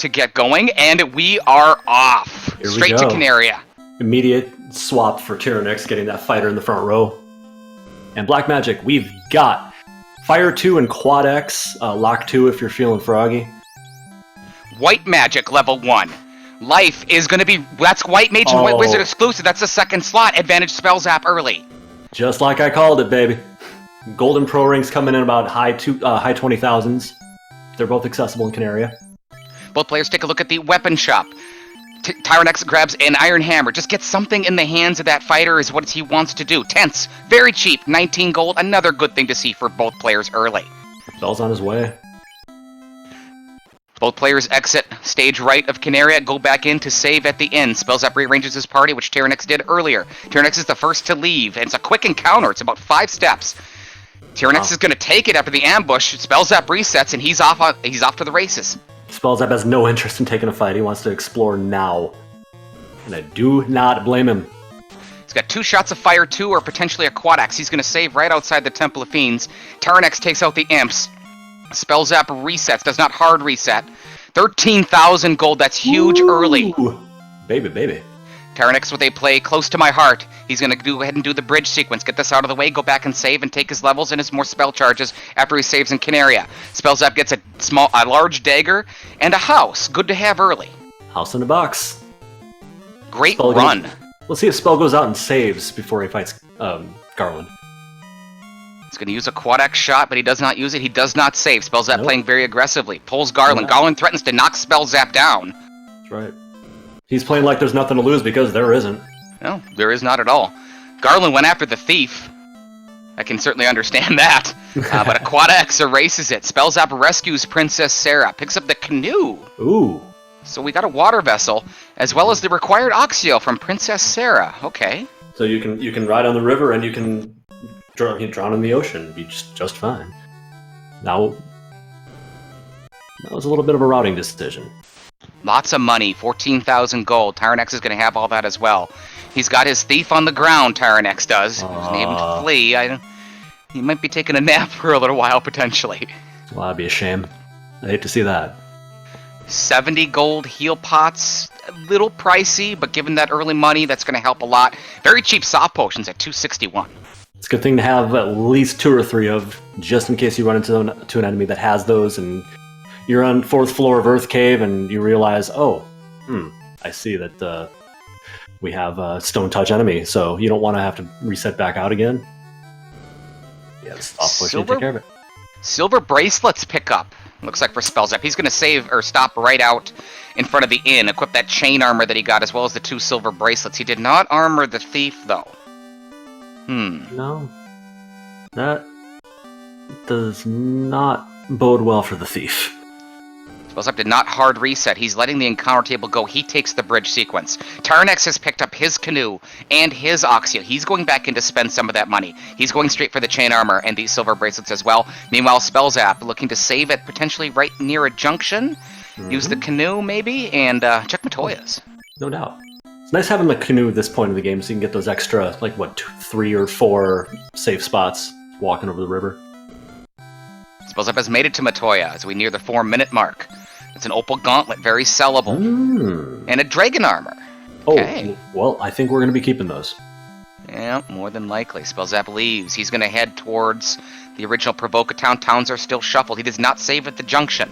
to get going, and we are off. Here we Straight to go. Canaria. Immediate swap for Tyerenex, getting that fighter in the front row. And Black Magic, we've got Fire 2 and Quad X, Lock 2 if you're feeling froggy. White Magic, level 1. Life is going to be... That's White Mage and White Wizard exclusive. That's the second slot. Advantage Spellzapp early. Just like I called it, baby. Golden Pro Rings coming in about high 20,000s. They're both accessible in Canaria. Both players take a look at the weapon shop. Tyerenex grabs an Iron Hammer. Just get something in the hands of that fighter is what he wants to do. Tense. Very cheap. 19 gold. Another good thing to see for both players early. Bell's on his way. Both players exit stage right of Canaria, go back in to save at the end. Spellzapp rearranges his party, which Tyerenex did earlier. Tyerenex is the first to leave, and it's a quick encounter. It's about 5 steps. Tyerenex is going to take it after the ambush. Spellzapp resets, and he's off to the races. Spellzapp has no interest in taking a fight. He wants to explore now. And I do not blame him. He's got 2 shots of Fire 2 or potentially a Quad Axe. He's going to save right outside the Temple of Fiends. Tyerenex takes out the imps. Spellzapp resets, does not hard reset. 13,000 gold, that's huge early. Baby, baby. Tyerenex with a play close to my heart. He's going to go ahead and do the bridge sequence. Get this out of the way, go back and save, and take his levels and his more spell charges after he saves in Canaria. Spellzapp gets a large dagger and a house. Good to have early. House in a box. Great Spell run. Let's see if Spell goes out and saves before he fights Garland. He's going to use a Quad X shot, but he does not use it. He does not save. Spellzapp playing very aggressively. Pulls Garland. Yeah. Garland threatens to knock Spellzapp down. That's right. He's playing like there's nothing to lose because there isn't. No, there is not at all. Garland went after the thief. I can certainly understand that. But a Quad X erases it. Spellzapp rescues Princess Sarah. Picks up the canoe. Ooh. So we got a water vessel, as well as the required Oxio from Princess Sarah. Okay. So you can ride on the river and you can drown in the ocean. Be just fine. Now, that was a little bit of a routing decision. Lots of money, 14,000 gold. Tyerenex is going to have all that as well. He's got his thief on the ground, Tyerenex does. Who's named Flea. He might be taking a nap for a little while, potentially. Well, that'd be a shame. I hate to see that. 70 gold heal pots. A little pricey, but given that early money, that's going to help a lot. Very cheap soft potions at 261. It's a good thing to have at least 2 or 3 of, just in case you run into an enemy that has those, and you're on 4th floor of Earth Cave, and you realize, I see that we have a Stone Touch enemy, so you don't want to have to reset back out again. Yeah, the soft potion, take care of it. Silver bracelets pick up. Looks like for Spellzapp. He's going to save or stop right out in front of the inn. Equip that chain armor that he got, as well as the 2 silver bracelets. He did not armor the thief, though. No. That does not bode well for the thief. Spellzapp did not hard reset. He's letting the encounter table go. He takes the bridge sequence. Tyerenex has picked up his canoe and his Oxio. He's going back in to spend some of that money. He's going straight for the chain armor and these silver bracelets as well. Meanwhile, Spellzapp looking to save it potentially right near a junction. Use the canoe, maybe, and check Matoya's. No doubt. It's nice having the canoe at this point in the game so you can get those extra, 3 or 4 safe spots walking over the river. Spellzapp has made it to Matoya as we near the 4-minute mark. It's an opal gauntlet, very sellable. And a dragon armor. Okay. Oh, well, I think we're going to be keeping those. Yeah, more than likely. Spellzapp leaves. He's going to head towards the original Provoke-A-Town. Towns are still shuffled. He does not save at the junction.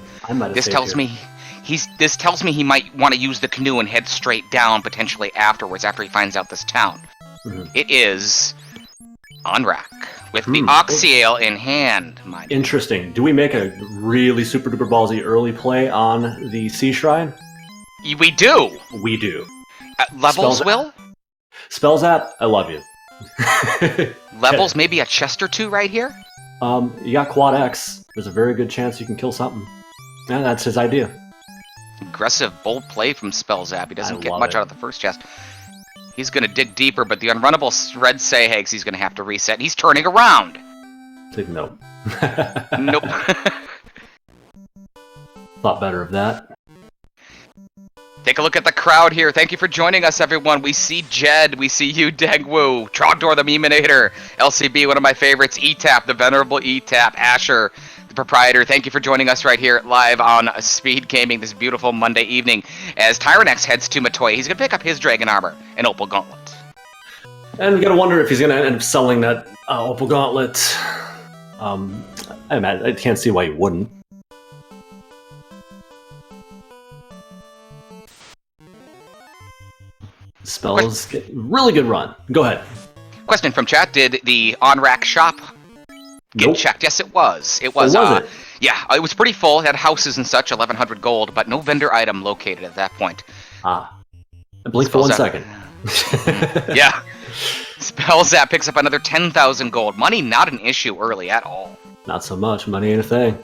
This tells me he might want to use the canoe and head straight down potentially afterwards after he finds out this town. It is on rack with the Oxyale in hand. Interesting. Do we make a really super duper ballsy early play on the Sea Shrine? We do. We do. Levels, Will? Spellzapp, I love you. Levels, maybe a chest or 2 right here? You got Quad X. There's a very good chance you can kill something. And that's his idea. Aggressive, bold play from Spellzapp. He doesn't get much out of the first chest. He's going to dig deeper, but the unrunnable Red Sahags he's going to have to reset. He's turning around. Nope. Nope. Thought better of that. Take a look at the crowd here. Thank you for joining us, everyone. We see Jed. We see you, Degwu. Trogdor the Meminator. LCB, one of my favorites. E-Tap, the venerable E-Tap. Asher, the Proprietor. Thank you for joining us right here live on Speed Gaming this beautiful Monday evening. As Tyerenex heads to Matoya, he's going to pick up his Dragon Armor and Opal Gauntlet. And we got to wonder if he's going to end up selling that Opal Gauntlet. I can't see why he wouldn't. Spells get really good run. Go ahead. Question from chat: did the on-rack shop get checked? Yes, it was. It was. Was it? Yeah, it was pretty full. It had houses and such, 1,100 gold, but no vendor item located at that point. I blinked for 1 second. Yeah. Spellzapp picks up another 10,000 gold. Money not an issue early at all. Not so much. Money ain't a thing.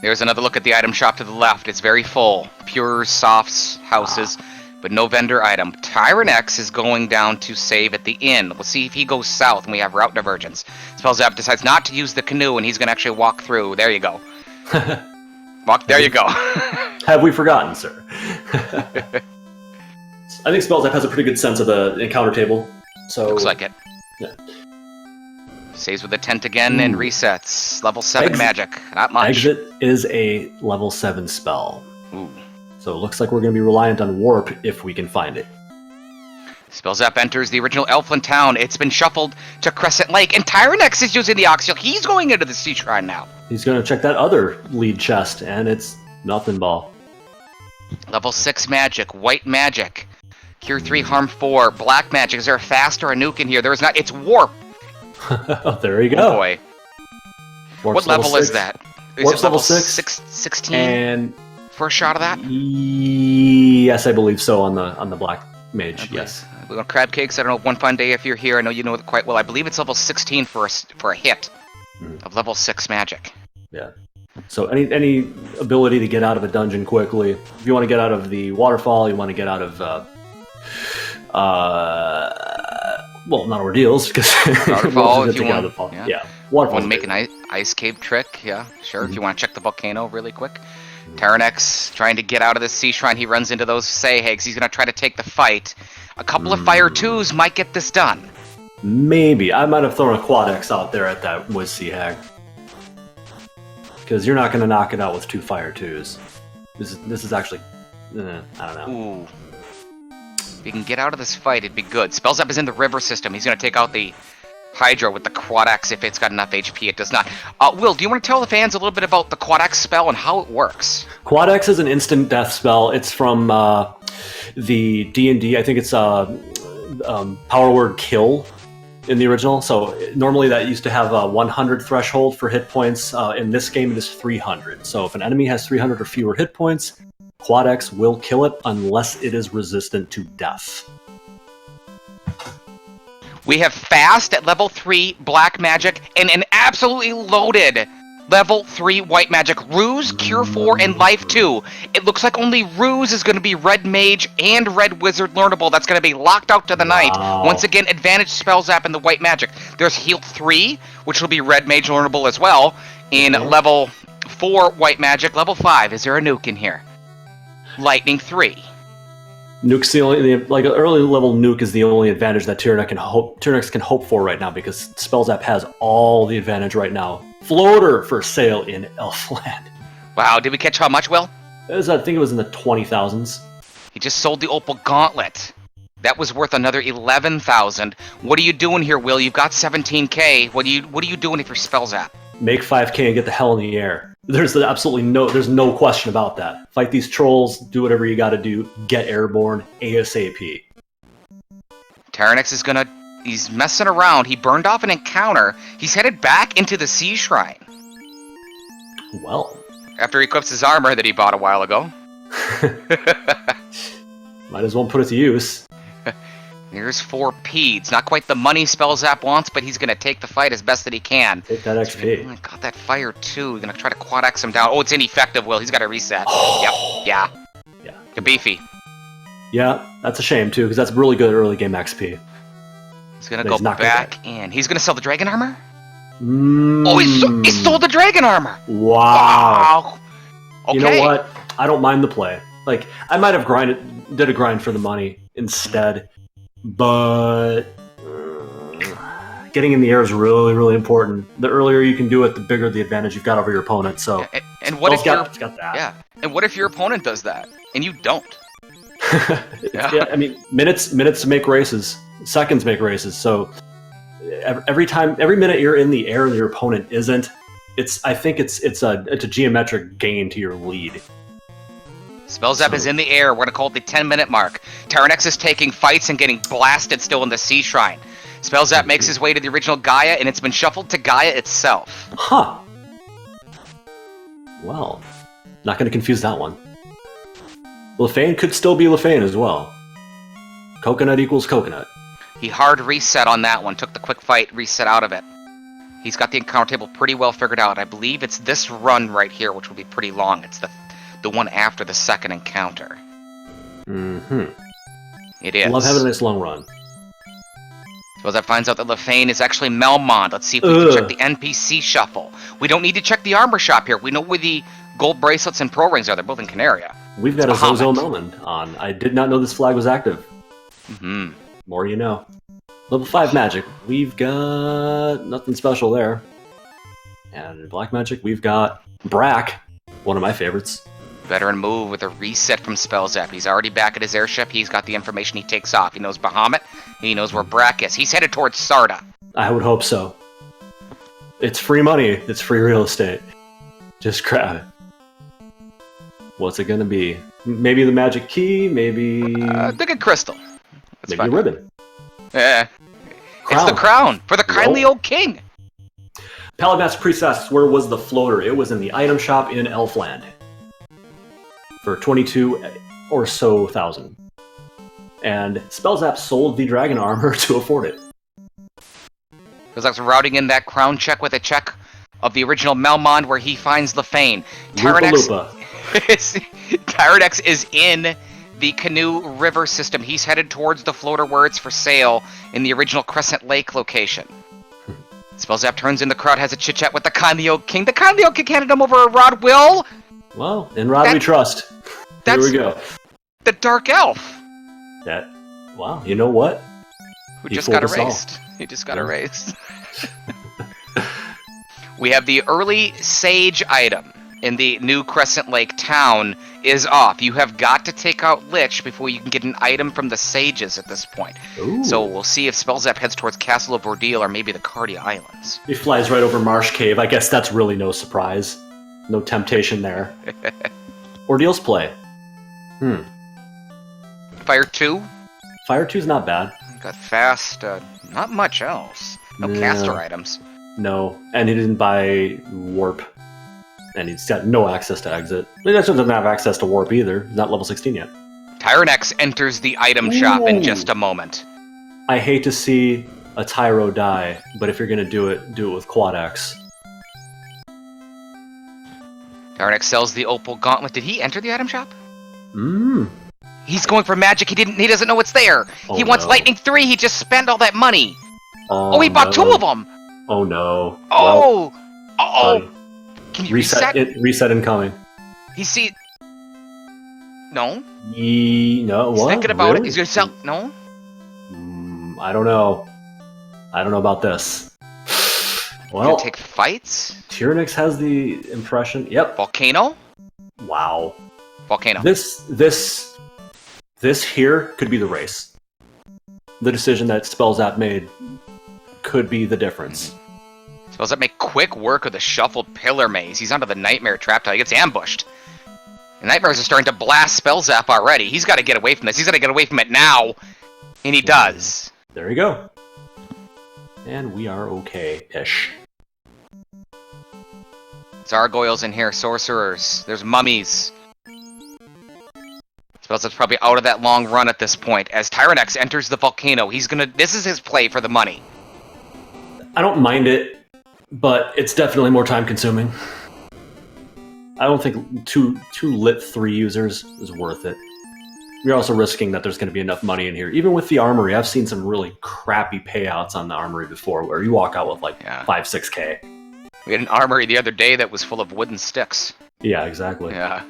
There's another look at the item shop to the left. It's very full. Pure softs, houses, but no vendor item. Tyerenex is going down to save at the inn. We'll see if he goes south and we have route divergence. Spellzapp decides not to use the canoe and he's going to actually walk through. There you go. There you go. Have we forgotten, sir? I think Spellzapp has a pretty good sense of the encounter table. So looks like it. Yeah. Saves with a tent again and resets. Level 7 magic. Not much. Exit is a level 7 spell. Ooh. So it looks like we're going to be reliant on warp if we can find it. Spellzapp enters the original Elfland town. It's been shuffled to Crescent Lake, and Tyerenex is using the Oxyl. He's going into the Sea Shrine now. He's going to check that other lead chest, and it's nothing ball. Level 6 magic, white magic, cure 3, harm 4, black magic. Is there a fast or a nuke in here? There is not. It's warp. There you go. Oh boy. Warp's what level is that? Is Warp's it level 6. 16? And for a shot of that? Yes, I believe so on the black mage. Yes. We're going crab cakes. I don't know. One fun day if you're here. I know you know it quite well. I believe it's level 16 for a hit of level 6 magic. Yeah. So any ability to get out of a dungeon quickly. If you want to get out of the waterfall, you want to get out of well, not ordeals because waterfall. If you want, waterfall. Want to make an ice cave trick? Yeah, sure. If you want to check the volcano really quick. Tyerenex trying to get out of the sea shrine. He runs into those Sayhags. He's going to try to take the fight. A couple of fire 2s might get this done. Maybe. I might have thrown a quad X out there at that Wiz Sea Hag. Because you're not going to knock it out with 2 fire 2s. This is actually... I don't know. Ooh. If he can get out of this fight, it'd be good. Spellzapp is in the river system. He's going to take out the Hydra with the Quad Axe if it's got enough HP. It does not. Will, do you want to tell the fans a little bit about the Quad Axe spell and how it works? Quad Axe is an instant death spell. It's from the D&D. I think it's power word kill in the original. So normally that used to have a 100 threshold for hit points. In this game, it is 300. So if an enemy has 300 or fewer hit points, Quad X will kill it unless it is resistant to death. We have fast at level 3 black magic and an absolutely loaded level 3 white magic. Ruse, cure 4, and life 2. It looks like only Ruse is going to be red mage and red wizard learnable. That's going to be locked out to the night. Once again, advantage Spellzapp in the white magic. There's heal 3, which will be red mage learnable as well. In level 4 white magic. Level 5, is there a nuke in here? Lightning 3. Nuke's the only, like an early level nuke is the only advantage that Tyerenex can hope for right now because Spellzapp has all the advantage right now. Floater for sale in Elfland. Wow, did we catch how much, Will? I think it was in the 20,000s. He just sold the Opal Gauntlet. That was worth another 11,000. What are you doing here, Will? You've got 17k. What are you doing if you're Spellzapp? Make 5k and get the hell in the air. There's no question about that. Fight these trolls, do whatever you gotta do, get airborne ASAP. Tyerenex is he's messing around. He burned off an encounter. He's headed back into the Sea Shrine. Well. After he equips his armor that he bought a while ago. Might as well put it to use. Here's 4 peeds. Not quite the money Spellzapp wants, but he's going to take the fight as best that he can. Take that XP. Got that fire too. He's going to try to quad X him down. Oh, it's ineffective, Will. He's got to reset. Yep. Yeah. Kabeefy. Yeah, that's a shame too, because that's really good early game XP. He's going to go back in. He's going to sell the dragon armor? Oh, he sold the dragon armor! Wow. Okay. You know what? I don't mind the play. Like, I might have did a grind for the money instead. But getting in the air is really, really important. The earlier you can do it, the bigger the advantage you've got over your opponent. So, and what if got that? Yeah, and what if your opponent does that and you don't? Yeah, I mean, minutes make races, seconds make races. So every minute you're in the air and your opponent isn't, I think it's a geometric gain to your lead. Spellzapp is in the air. We're going to call it the 10-minute mark. Tyerenex is taking fights and getting blasted still in the Sea Shrine. Spellzapp makes his way to the original Gaia, and it's been shuffled to Gaia itself. Huh. Well, not going to confuse that one. Lefane could still be Lefane as well. Coconut equals coconut. He hard reset on that one. Took the quick fight, reset out of it. He's got the encounter table pretty well figured out. I believe it's this run right here, which will be pretty long. It's the one after the second encounter. Mm-hmm. It is. I love having this long run. Spellzapp finds out that Lefane is actually Melmond. Let's see if we can check the NPC shuffle. We don't need to check the armor shop here. We know where the gold bracelets and pro rings are. They're both in Canaria. We've got a Zozo Melmond on. I did not know this flag was active. Mm-hmm. More you know. Level 5 magic. We've got nothing special there. And black magic, we've got Brack, one of my favorites. Veteran move with a reset from Spellzapp. He's already back at his airship. He's got the information. He takes off. He knows Bahamut. He knows where Brack is. He's headed towards Sarda. I would hope so. It's free money. It's free real estate. Just grab it. What's it gonna be? Maybe the magic key. Maybe the good crystal. That's maybe fine. a ribbon. Yeah. It's the crown for the kindly old king. Paladin's Priestess, where was the floater? It was in the item shop in Elfland. For 22 or so thousand. And Spellzapp sold the dragon armor to afford it. Spellzapp's routing in that crown check with a check of the original Melmond where he finds Lefane. Tyerenex is in the Canoe River system. He's headed towards the floater where it's for sale in the original Crescent Lake location. Spellzapp turns in the crowd, has a chit-chat with the kindly old king. The kindly old king handed him over a rod. Will? Well, in Rod we trust. Here we go. The Dark Elf. Wow, you know what? Who just got erased. He just got erased. We have the early Sage item in the new Crescent Lake town is off. You have got to take out Lich before you can get an item from the Sages at this point. Ooh. So we'll see if Spellzapp heads towards Castle of Ordeal or maybe the Cardia Islands. He flies right over Marsh Cave. I guess that's really no surprise. No temptation there. Ordeal's play. Fire 2? Fire 2's not bad. Got fast, not much else. No caster items. No, and he didn't buy Warp. And he's got no access to exit. He doesn't have access to Warp either. He's not level 16 yet. Tyerenex enters the item shop in just a moment. I hate to see a Tyro die, but if you're going to do it with Quad X. Tyerenex sells the Opal Gauntlet. Did he enter the item shop? He's going for magic. He doesn't know it's there. He wants Lightning 3. He just spent all that money. Oh, he bought 2 of them. Oh no. Oh. Well, can you reset? Reset incoming. He see. No. No. He's what? thinking about Really? it. He's gonna sell. No. I don't know. I don't know about this. Well, gonna take fights. Tyerenex has the impression. Yep. Volcano. Wow. Volcano. This here could be the race. The decision that Spellzapp made could be the difference. Spellzapp make quick work of the shuffled pillar maze. He's onto the Nightmare trap till he gets ambushed. The Nightmares are starting to blast Spellzapp already. He's got to get away from this. He's got to get away from it now. And he does. There you go. And we are okay-ish. There's gargoyles in here, sorcerers. There's mummies. Spellzapp's probably out of that long run at this point. As Tyerenex enters the volcano, this is his play for the money. I don't mind it, but it's definitely more time consuming. I don't think two lit 3 users is worth it. You're also risking that there's going to be enough money in here. Even with the armory, I've seen some really crappy payouts on the armory before, where you walk out with like 5-6K. We had an armory the other day that was full of wooden sticks. Yeah, exactly. Yeah.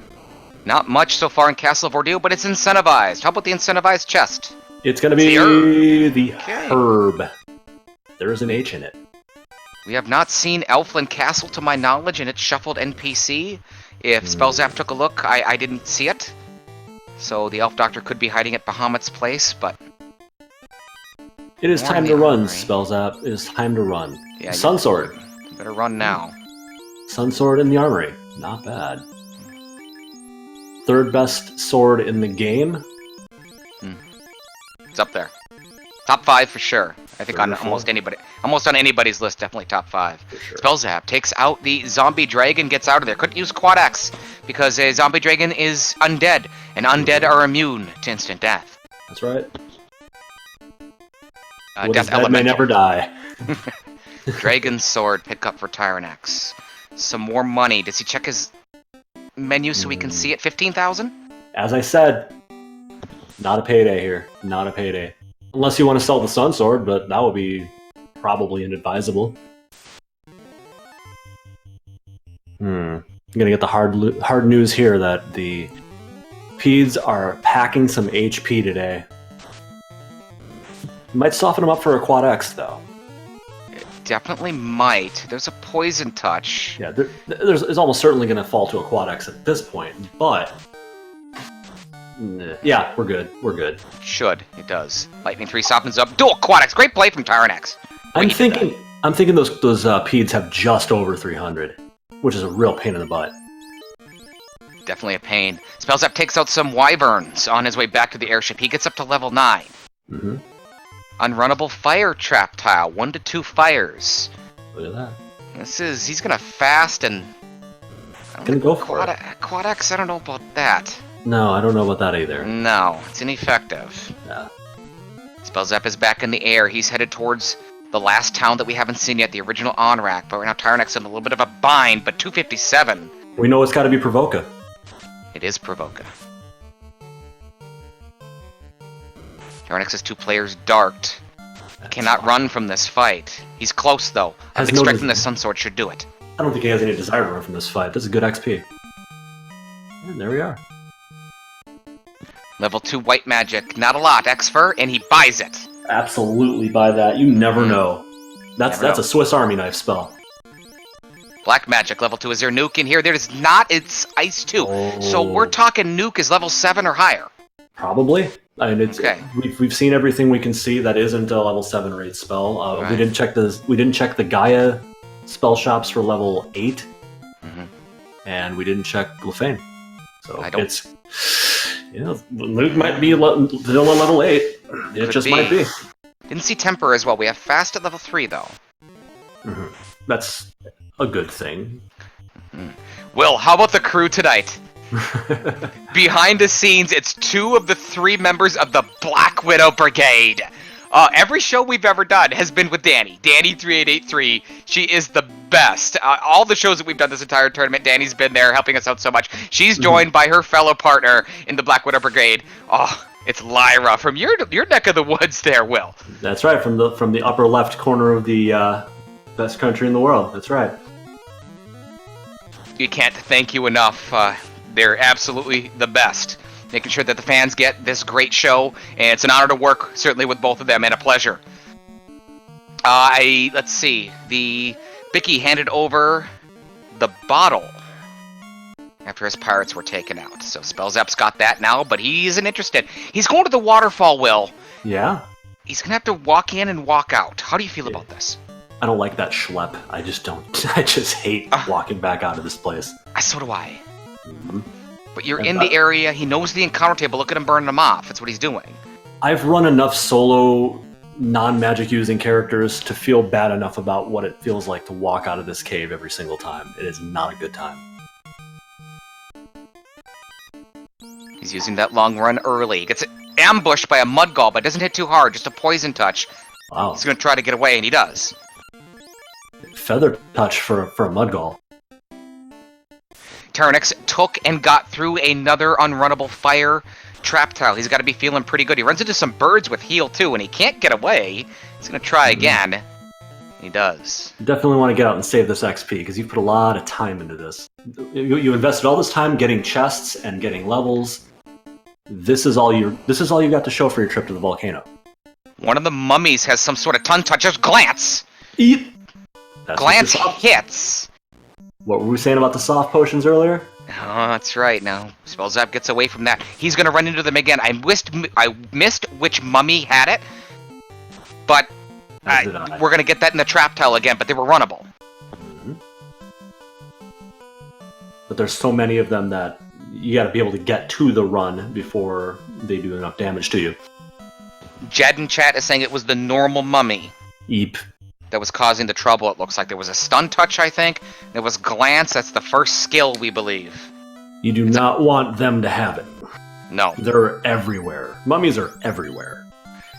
Not much so far in Castle of Ordeal, but it's incentivized. How about the incentivized chest? It's going to be the herb. There is an H in it. We have not seen Elfland Castle to my knowledge in its shuffled NPC. If Spellzapp took a look, I didn't see it. So the Elf Doctor could be hiding at Bahamut's place, but... It is time to run, Spellzapp. It is time to run. Yeah, Sunsword. You better run now. Sunsword in the armory. Not bad. Third best sword in the game. It's up there. Top 5 for sure. I think on almost on anybody's list, definitely top 5. Sure. Spellzapp takes out the zombie dragon, gets out of there. Couldn't use Quad X because a zombie dragon is undead, and undead are immune to instant death. That's right. Death Elemental may never die. Dragon sword pickup for Tyerenex. Some more money. Does he check his menu so we can see it? 15,000? As I said, not a payday here. Not a payday. Unless you want to sell the Sun Sword, but that would be probably inadvisable. I'm gonna get the hard news here that the Peds are packing some HP today. Might soften them up for a Quad X, though. It definitely might. There's a poison touch. Yeah, there's almost certainly going to fall to a Quad X at this point, but... yeah, we're good. We're good. Should. It does. Lightning 3 softens up. Dual Quad X. Great play from Tyerenex. I'm thinking those Peds have just over 300, which is a real pain in the butt. Definitely a pain. Spellzapp takes out some wyverns on his way back to the airship. He gets up to level 9. Unrunnable fire trap tile, 1 to 2 fires. Look at that. He's gonna fast and... Gonna go for it. Quad X, I don't know about that. No, I don't know about that either. No, it's ineffective. Yeah. Spellzapp is back in the air. He's headed towards the last town that we haven't seen yet, the original Onrak. But right now Tyerenex is in a little bit of a bind, but 257. We know it's gotta be Provoca. It is Provoca. Tyerenex has 2 players darked. He cannot run from this fight. He's close, though. I'm expecting the Sunsword should do it. I don't think he has any desire to run from this fight. That's a good XP. And there we are. Level 2 white magic. Not a lot. X-Fur, and he buys it. Absolutely buy that. You never know. That's a Swiss Army knife spell. Black magic. Level 2. Is there nuke in here? There is not. It's Ice 2. Oh. So we're talking nuke is level 7 or higher. Probably. I mean, it's, okay. We've seen everything we can see that isn't a level 7 or 8 spell. Right. We didn't check the Gaia spell shops for level 8, and we didn't check Glafane. So it's Luke might be still a level 8. It just might be. Didn't see Temper as well. We have fast at level 3 though. That's a good thing. Will, how about the crew tonight? Behind the scenes, it's 2 of the 3 members of the Black Widow Brigade. Every show we've ever done has been with Danny. Danny3883. She is the best. All the shows that we've done this entire tournament, Danny's been there helping us out so much. She's joined by her fellow partner in the Black Widow Brigade. Oh, it's Lyra from your neck of the woods there, Will. That's right, from the upper left corner of the best country in the world. That's right. You can't thank you enough. They're absolutely the best. Making sure that the fans get this great show, and it's an honor to work, certainly, with both of them, and a pleasure. Let's see. Bicky handed over the bottle after his pirates were taken out. So Spellzapp's got that now, but he isn't interested. He's going to the waterfall, Will. Yeah? He's going to have to walk in and walk out. How do you feel about this? I don't like that schlep. I just hate walking back out of this place. So do I. But you're in the area. He knows the encounter table. Look at him burning them off. That's what he's doing. I've run enough solo non-magic using characters to feel bad enough about what it feels like to walk out of this cave every single time. It is not a good time. He's using that long run early. He gets ambushed by a Mudgall, but doesn't hit too hard. Just a poison touch. Wow. He's going to try to get away, and he does. Feather touch for a Mudgall. Tyerenex took and got through another unrunnable fire trap tile. He's got to be feeling pretty good. He runs into some birds with heal too, and he can't get away. He's going to try again. He does. You definitely want to get out and save this XP, because you've put a lot of time into this. You invested all this time getting chests and getting levels. This is all you got to show for your trip to the volcano. One of the mummies has some sort of ton touches. Glance! Eat! Glance hits! What were we saying about the soft potions earlier? Oh, that's right. Now, Spellzapp gets away from that. He's going to run into them again. I missed which mummy had it, but we're going to get that in the trap tile again, but they were runnable. Mm-hmm. But there's so many of them that you got to be able to get to the run before they do enough damage to you. Jed in chat is saying it was the normal mummy. Eep. That was causing the trouble, it looks like. There was a stun touch, I think. There was glance. That's the first skill, we believe. You do not want them to have it. No. They're everywhere. Mummies are everywhere.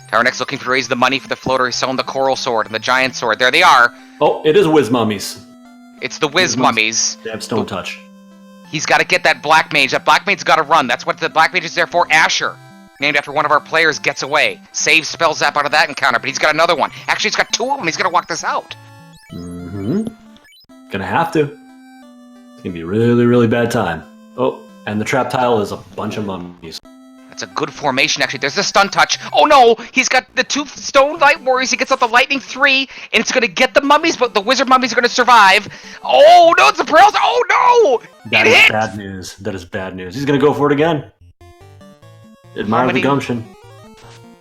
Tyerenex looking to raise the money for the floater. He's selling the coral sword and the giant sword. There they are. Oh, it is whiz mummies. It's the whiz mummies. They have stone touch. He's got to get that black mage. That black mage's got to run. That's what the black mage is there for. Asher, named after one of our players, gets away. Saves Spellzapp out of that encounter, but he's got another one. Actually, he's got two of them. He's going to walk this out. Mm-hmm. Gonna have to. It's going to be a really, really bad time. Oh, and the trap tile is a bunch of mummies. That's a good formation, actually. There's the stun touch. Oh, no! He's got the two stone light warriors. He gets out the lightning 3, and it's going to get the mummies, but the wizard mummies are going to survive. Oh, no! It's the pearls! Oh, no! That is bad news. That is bad news. He's going to go for it again. Admire the gumption.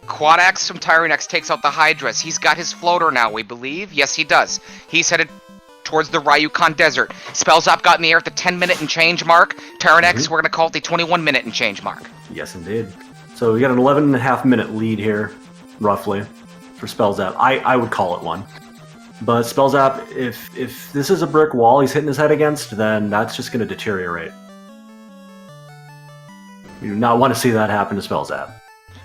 Quad Axe from Tyerenex takes out the Hydras. He's got his floater now, we believe. Yes, he does. He's headed towards the Ryukon Desert. Spellzapp got in the air at the 10-minute and change mark. Tyerenex, we're going to call it the 21-minute and change mark. Yes, indeed. So we got an 11.5-minute lead here, roughly, for Spellzapp. I would call it one. But Spellzapp, if this is a brick wall he's hitting his head against, then that's just going to deteriorate. You do not want to see that happen to Spellzapp.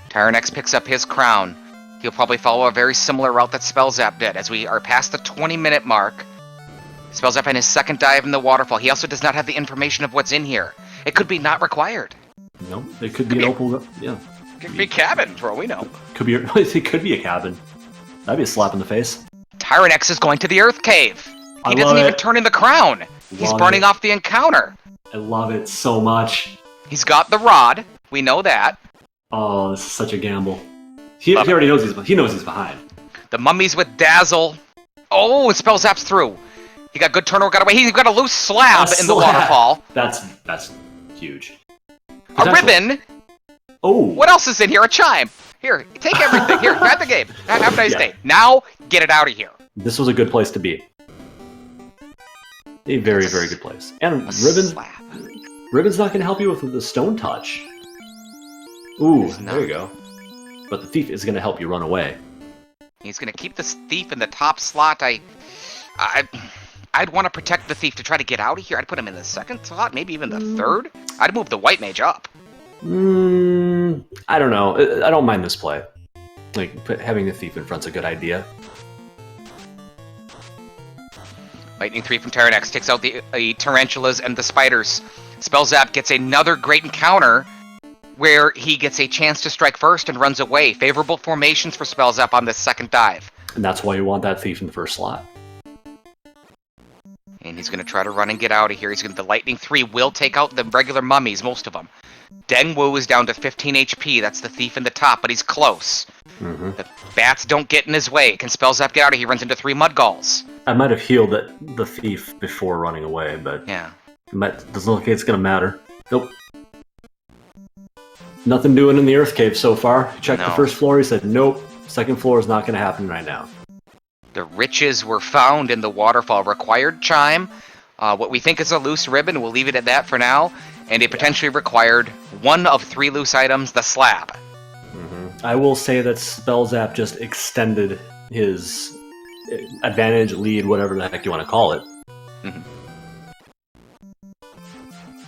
Tyerenex picks up his crown. He'll probably follow a very similar route that Spellzapp did. As we are past the 20-minute mark, Spellzapp in his second dive in the waterfall. He also does not have the information of what's in here. It could be not required. No, it could be an opal. Yeah, could be a cabin, for all we know. Could be. It could be a cabin. That'd be a slap in the face. Tyerenex is going to the Earth Cave. He doesn't even turn in the crown. He's burning off the encounter. I love it so much. He's got the rod. We know that. Oh, this is such a gamble. He already knows he's behind. The mummies with dazzle. Oh, and Spellzapp's through. He got good turnover, got away. He's got a loose slab in the waterfall. That's huge. A ribbon. Oh. What else is in here? A chime. Here, take everything. Here, grab the game. Have a nice day. Now, get it out of here. This was a good place to be. A very, very good place. And ribbons. Ribbon's not going to help you with the stone touch. Ooh, there you go. But the thief is going to help you run away. He's going to keep the thief in the top slot. I'd want to protect the thief to try to get out of here. I'd put him in the second slot, maybe even the third. I'd move the white mage up. I don't know. I don't mind this play. Like, having the thief in front's a good idea. Lightning 3 from Tyerenex takes out the tarantulas and the spiders. Spellzapp gets another great encounter where he gets a chance to strike first and runs away. Favorable formations for Spellzapp on this second dive. And that's why you want that thief in the first slot. And he's going to try to run and get out of here. The Lightning 3 will take out the regular mummies, most of them. Dengwu is down to 15 HP. That's the thief in the top, but he's close. The bats don't get in his way. Can Spellzapp get out of here? He runs into 3 Mudgalls. I might have healed the thief before running away, but yeah, doesn't look like it's going to matter. Nope. Nothing doing in the Earth Cave so far. Checked the first floor. He said, nope. Second floor is not going to happen right now. The riches were found in the waterfall. Required chime. What we think is a loose ribbon. We'll leave it at that for now. And it potentially required 1 of 3 loose items, the slab. I will say that Spellzapp just extended his advantage, lead, whatever the heck you want to call it.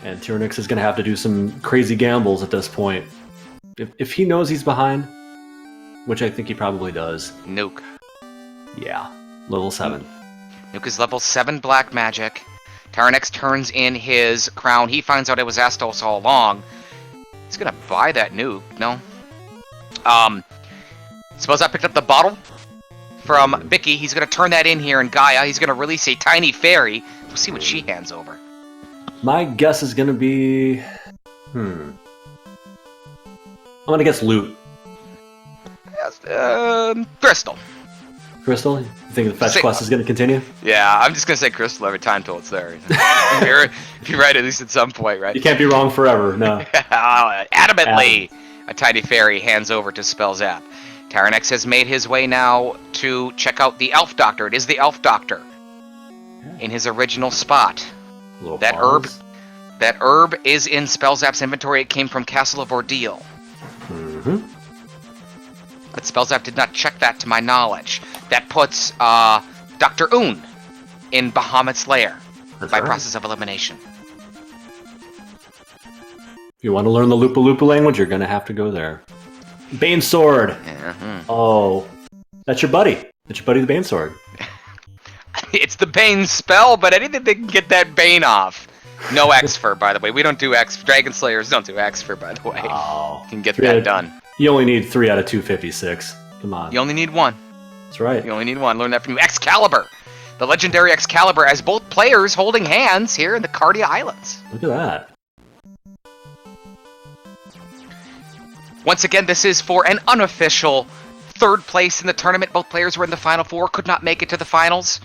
And Tyerenex is going to have to do some crazy gambles at this point. If he knows he's behind, which I think he probably does. Nuke. Yeah, level 7. Nuke is level 7 black magic. Tyerenex turns in his crown. He finds out it was Astos all along. He's going to buy that nuke. No. Suppose I picked up the bottle from Bicky. He's going to turn that in here in Gaia. He's going to release a tiny fairy. We'll see what she hands over. My guess is going to be... I'm going to guess loot. Crystal. Crystal? You think the fetch quest is going to continue? Yeah, I'm just going to say Crystal every time till it's there. If you're right, at least at some point, right? You can't be wrong forever, no. Adamantly, a tiny fairy hands over to Spellzapp. Tyerenex has made his way now to check out the Elf Doctor. It is the Elf Doctor in his original spot. That herb is in Spellzapp's inventory. It came from Castle of Ordeal. Mm-hmm. But Spellzapp did not check that to my knowledge. That puts Dr. Un in Bahamut's lair by process of elimination. If you want to learn the Lupa Lupa language, you're going to have to go there. Bane Sword! Mm-hmm. Oh, that's your buddy. That's your buddy, the Bane Sword. It's the Bane spell, but anything that can get that Bane off. No Exfer, by the way. We don't do Exfer. Dragon Slayers don't do Exfer, by the way. Oh. You can get that done. You only need 3 out of 256. Come on. You only need 1. That's right. You only need 1. Learn that from you. Excalibur! The legendary Excalibur as both players holding hands here in the Cardia Islands. Look at that. Once again, this is for an unofficial 3rd place in the tournament. Both players were in the Final 4, could not make it to the finals.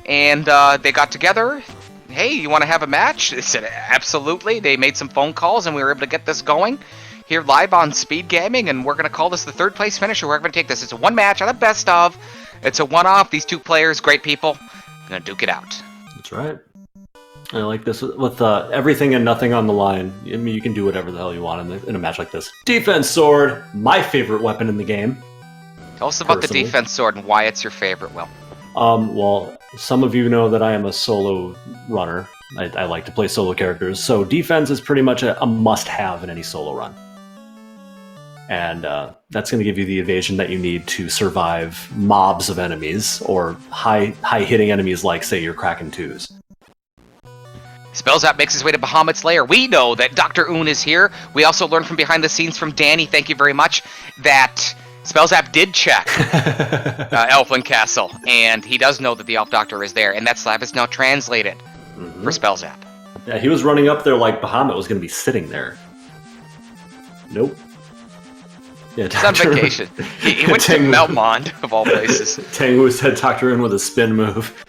And they got together. Hey, you want to have a match? They said, absolutely. They made some phone calls, and we were able to get this going here live on Speed Gaming, and we're going to call this the 3rd place finisher. We're going to take this. It's a 1 match, not a best of. It's a one-off. These 2 players, great people, going to duke it out. That's right. I like this with everything and nothing on the line. I mean, you can do whatever the hell you want in a match like this. Defense Sword, my favorite weapon in the game. Tell us about the Defense Sword and why it's your favorite, Will. Well, some of you know that I am a solo runner. I like to play solo characters, so defense is pretty much a must-have in any solo run. And that's going to give you the evasion that you need to survive mobs of enemies, or high-hitting enemies like, say, your Kraken 2s. Spellzapp makes his way to Bahamut's lair. We know that Dr. Un is here. We also learned from behind the scenes from Danny, thank you very much, that Spellzapp did check Elfland Castle, and he does know that the Elf Doctor is there, and that slab is now translated for Spellzapp. Yeah, he was running up there like Bahamut was going to be sitting there. Nope. Yeah, he's on vacation. He went to Melmond, of all places. Tengu said Dr. Un with a spin move.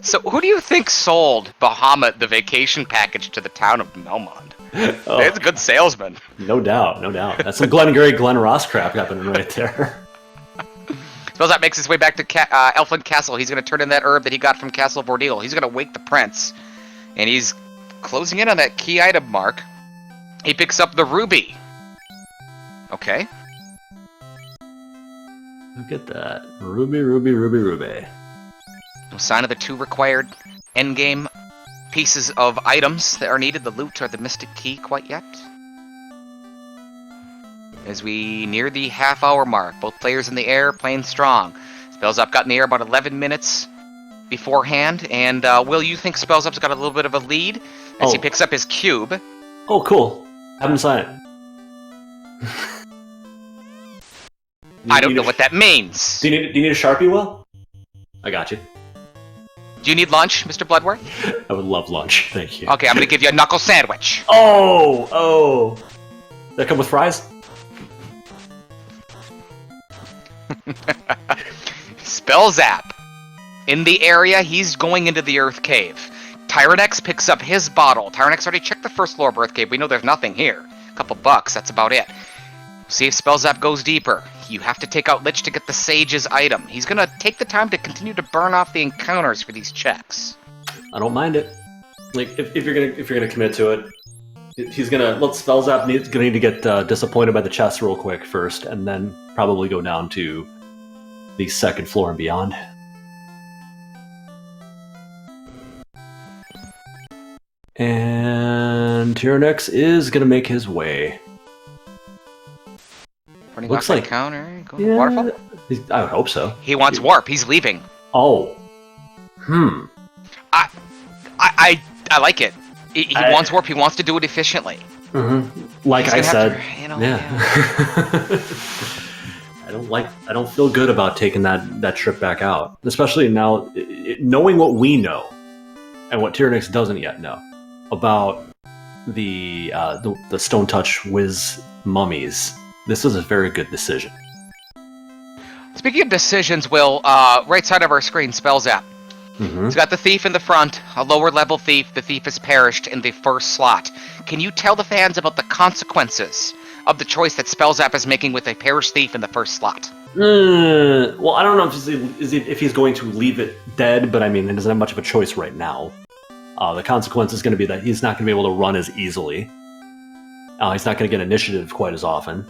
So who do you think sold Bahamut the vacation package to the town of Melmond? Oh. He's a good salesman. No doubt, no doubt. That's some Glengarry Glen Ross crap happening right there. Spellzapp makes his way back to Elfland Castle. He's going to turn in that herb that he got from Castle of Ordeal. He's going to wake the prince. And he's closing in on that key item mark. He picks up the ruby. Okay. Look at that. Ruby, ruby, ruby, ruby. No sign of the 2 required endgame pieces of items that are needed, the loot or the mystic key, quite yet. As we near the half-hour mark, both players in the air playing strong. Spellzapp got in the air about 11 minutes beforehand, and Will, you think Spellzapp's got a little bit of a lead as he picks up his cube? Oh, cool. Have him sign it. I don't know what that means. Do you need a Sharpie, Will? I got you. Do you need lunch, Mr. Bloodworth? I would love lunch, thank you. Okay, I'm going to give you a knuckle sandwich. Oh! That come with fries? Spellzapp. In the area, he's going into the Earth Cave. Tyerenex picks up his bottle. Tyerenex already checked the first floor of Earth Cave. We know there's nothing here. A couple bucks, that's about it. See if Spellzapp goes deeper. You have to take out Lich to get the Sage's item. He's going to take the time to continue to burn off the encounters for these checks. I don't mind it. Like, if you're gonna commit to it, he's gonna let Spellzapp need to get disappointed by the chest real quick first, and then probably go down to the 2nd floor and beyond. And Tyerenex is gonna make his way. Looks like counter. Going to waterfall. I would hope so. He wants warp. He's leaving. Oh. I like it. He wants warp. He wants to do it efficiently. Like I said, yeah. I don't feel good about taking that trip back out, especially now, knowing what we know and what Tyerenex doesn't yet know about the Stone Touch Whiz mummies. This is a very good decision. Speaking of decisions, Will, right side of our screen, Spellzapp. It's got the thief in the front, a lower level thief. The thief has perished in the first slot. Can you tell the fans about the consequences of the choice that Spellzapp is making with a perished thief in the first slot? Well, I don't know if he's going to leave it dead, but I mean, he doesn't have much of a choice right now. The consequence is going to be that he's not going to be able to run as easily. He's not going to get initiative quite as often.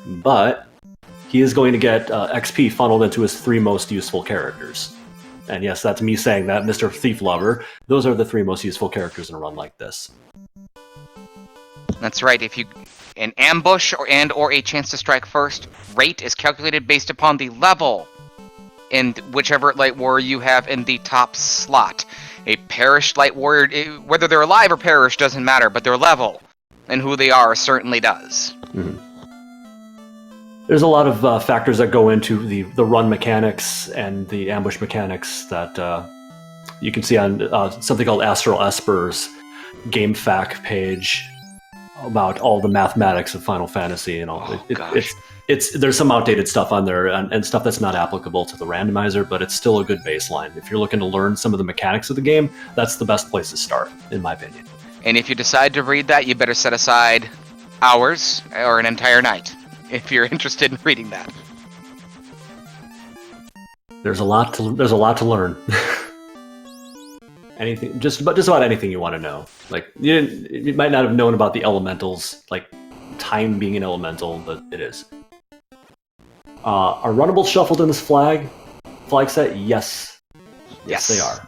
But he is going to get XP funneled into his 3 most useful characters. And yes, that's me saying that, Mr. Thief Lover. Those are the 3 most useful characters in a run like this. That's right. If you an ambush or a chance to strike first, rate is calculated based upon the level in whichever light warrior you have in the top slot. A perished light warrior, whether they're alive or perished, doesn't matter, but their level and who they are certainly does. There's a lot of factors that go into the run mechanics and the ambush mechanics that you can see on something called Astral Esper's GameFAQ page about all the mathematics of Final Fantasy and all. There's some outdated stuff on there and stuff that's not applicable to the randomizer, but it's still a good baseline. If you're looking to learn some of the mechanics of the game, that's the best place to start, in my opinion. And if you decide to read that, you better set aside hours or an entire night if you're interested in reading that. There's a lot to learn. Anything, just about anything you want to know. Like you might not have known about the elementals, like time being an elemental, but it is. Are runnables shuffled in this flag set? Yes, they are.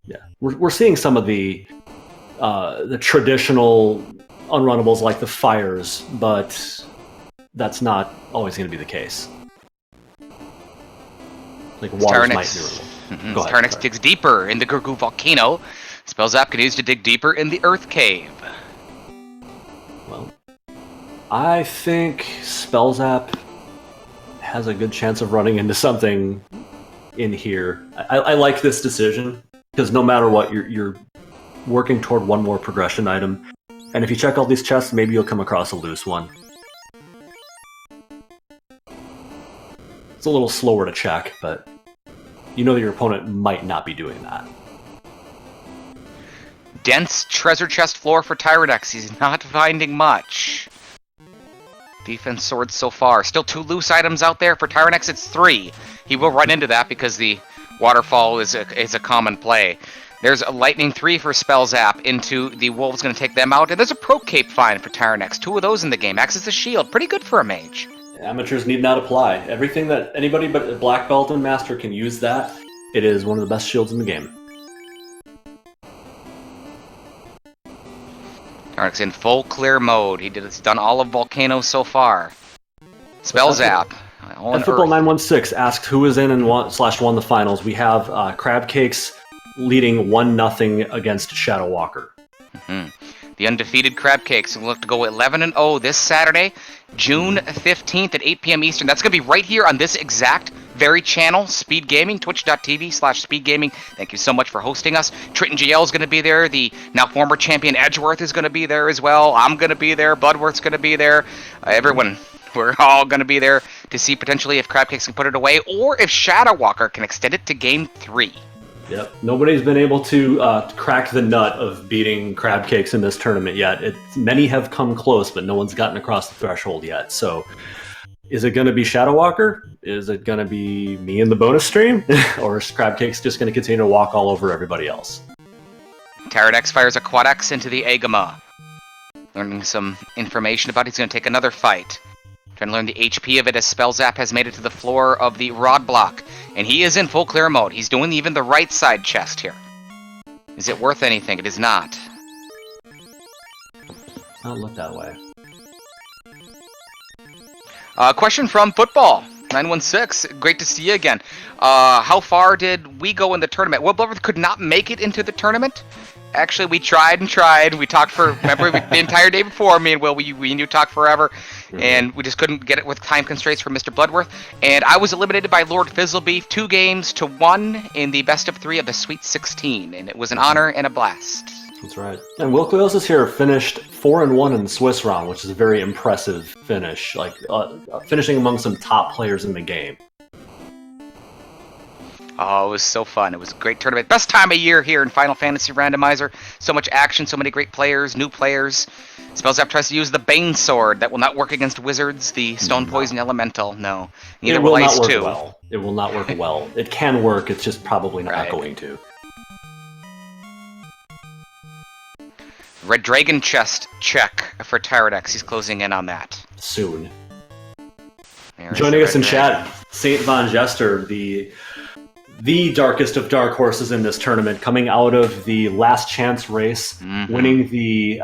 Yeah, we're seeing some of the traditional unrunnables like the fires, but that's not always going to be the case. Like waters might be runnable. Tyerenex digs deeper in the Gurgu volcano. Spellzapp continues to dig deeper in the Earth Cave. Well, I think Spellzapp has a good chance of running into something in here. I like this decision, because no matter what, you're working toward one more progression item. And if you check all these chests, maybe you'll come across a loose one. It's a little slower to check, but you know that your opponent might not be doing that. Dense treasure chest floor for Tyerenex. He's not finding much. Defense swords so far. Still 2 loose items out there. For Tyerenex, it's 3. He will run into that because the waterfall is a common play. There's a lightning 3 for Spellzapp into the wolves, going to take them out. And there's a pro cape find for Tyerenex. 2 of those in the game. Acts as a shield. Pretty good for a mage. Amateurs need not apply. Everything that anybody but a black belt and master can use that. It is one of the best shields in the game. Tyerenex in full clear mode. He's done all of Volcano so far. Spellzapp. FF1 asks who is in and won the finals. We have Crab Cakes leading 1-0 against Shadow Walker. The undefeated Crab Cakes will look to go 11-0 this Saturday, June 15th at 8 p.m. Eastern. That's going to be right here on this exact very channel, Speed Gaming, twitch.tv/Speed Gaming. Thank you so much for hosting us. Triton GL is going to be there. The now former champion Edgeworth is going to be there as well. I'm going to be there. Bloodworth's going to be there. Everyone, we're all going to be there to see potentially if Crab Cakes can put it away or if Shadow Walker can extend it to Game 3. Yep. Nobody's been able to crack the nut of beating Crab Cakes in this tournament yet. Many have come close, but no one's gotten across the threshold yet. So, is it going to be Shadow Walker? Is it going to be me in the bonus stream? Or is Crab Cakes just going to continue to walk all over everybody else? Tyerenex fires a Quad X into the Agama. Learning some information about it. He's going to take another fight. Trying to learn the HP of it as Spellzapp has made it to the floor of the Rod Block. And he is in full clear mode. He's doing even the right side chest here. Is it worth anything? It is not. Not look that way. Question from Football 916. Great to see you again. How far did we go in the tournament? Well, Bloodworth could not make it into the tournament. Actually, we tried and tried. We talked for, remember, the entire day before, me and Will, we knew talk forever, and we just couldn't get it with time constraints from Mr. Bloodworth. And I was eliminated by Lord Fizzlebeef 2-1 in the best of 3 of the Sweet 16, and it was an honor and a blast. That's right. And Will Cleosis here finished 4-1 in the Swiss round, which is a very impressive finish, like finishing among some top players in the game. Oh, it was so fun. It was a great tournament. Best time of year here in Final Fantasy Randomizer. So much action, so many great players, new players. Spellzapp tries to use the Bane Sword. That will not work against wizards. The Stone Poison Elemental, no. Neither will Ice 2. Well. It will not work well. It can work, it's just probably not going to. Red Dragon chest check for Tyerenex. He's closing in on that. Soon. There's Joining us in Dragon. chat, Saint Von Jester, the darkest of dark horses in this tournament, coming out of the last chance race, winning the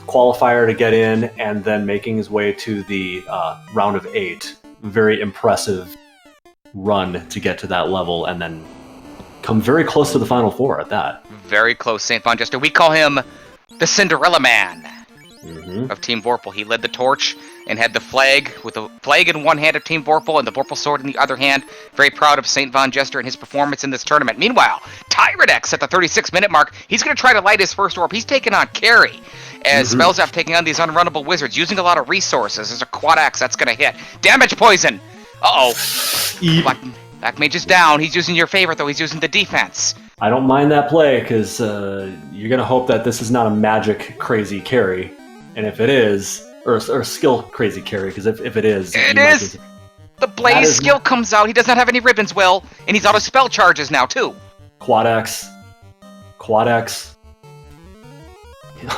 qualifier to get in, and then making his way to the round of 8. Very impressive run to get to that level, and then come very close to the Final Four at that. Very close, Saint Von Jester. We call him the Cinderella Man of Team Vorpal. He led the torch and had the flag, with the flag in one hand of Team Vorpal and the Vorpal sword in the other hand. Very proud of Saint Von Jester and his performance in this tournament. Meanwhile, Tyerenex at the 36-minute mark, he's going to try to light his first orb. He's taking on Carry, as Spellzapp taking on these unrunnable wizards, using a lot of resources. There's a quad axe that's going to hit. Damage poison! Uh-oh. Black Mage is down. He's using your favorite, though. He's using the defense. I don't mind that play, because you're going to hope that this is not a magic crazy carry. And if it is, or skill crazy carry, because if it is... It is! The Blaze skill comes out. He does not have any ribbons, Will. And he's out of spell charges now, too. Quad X.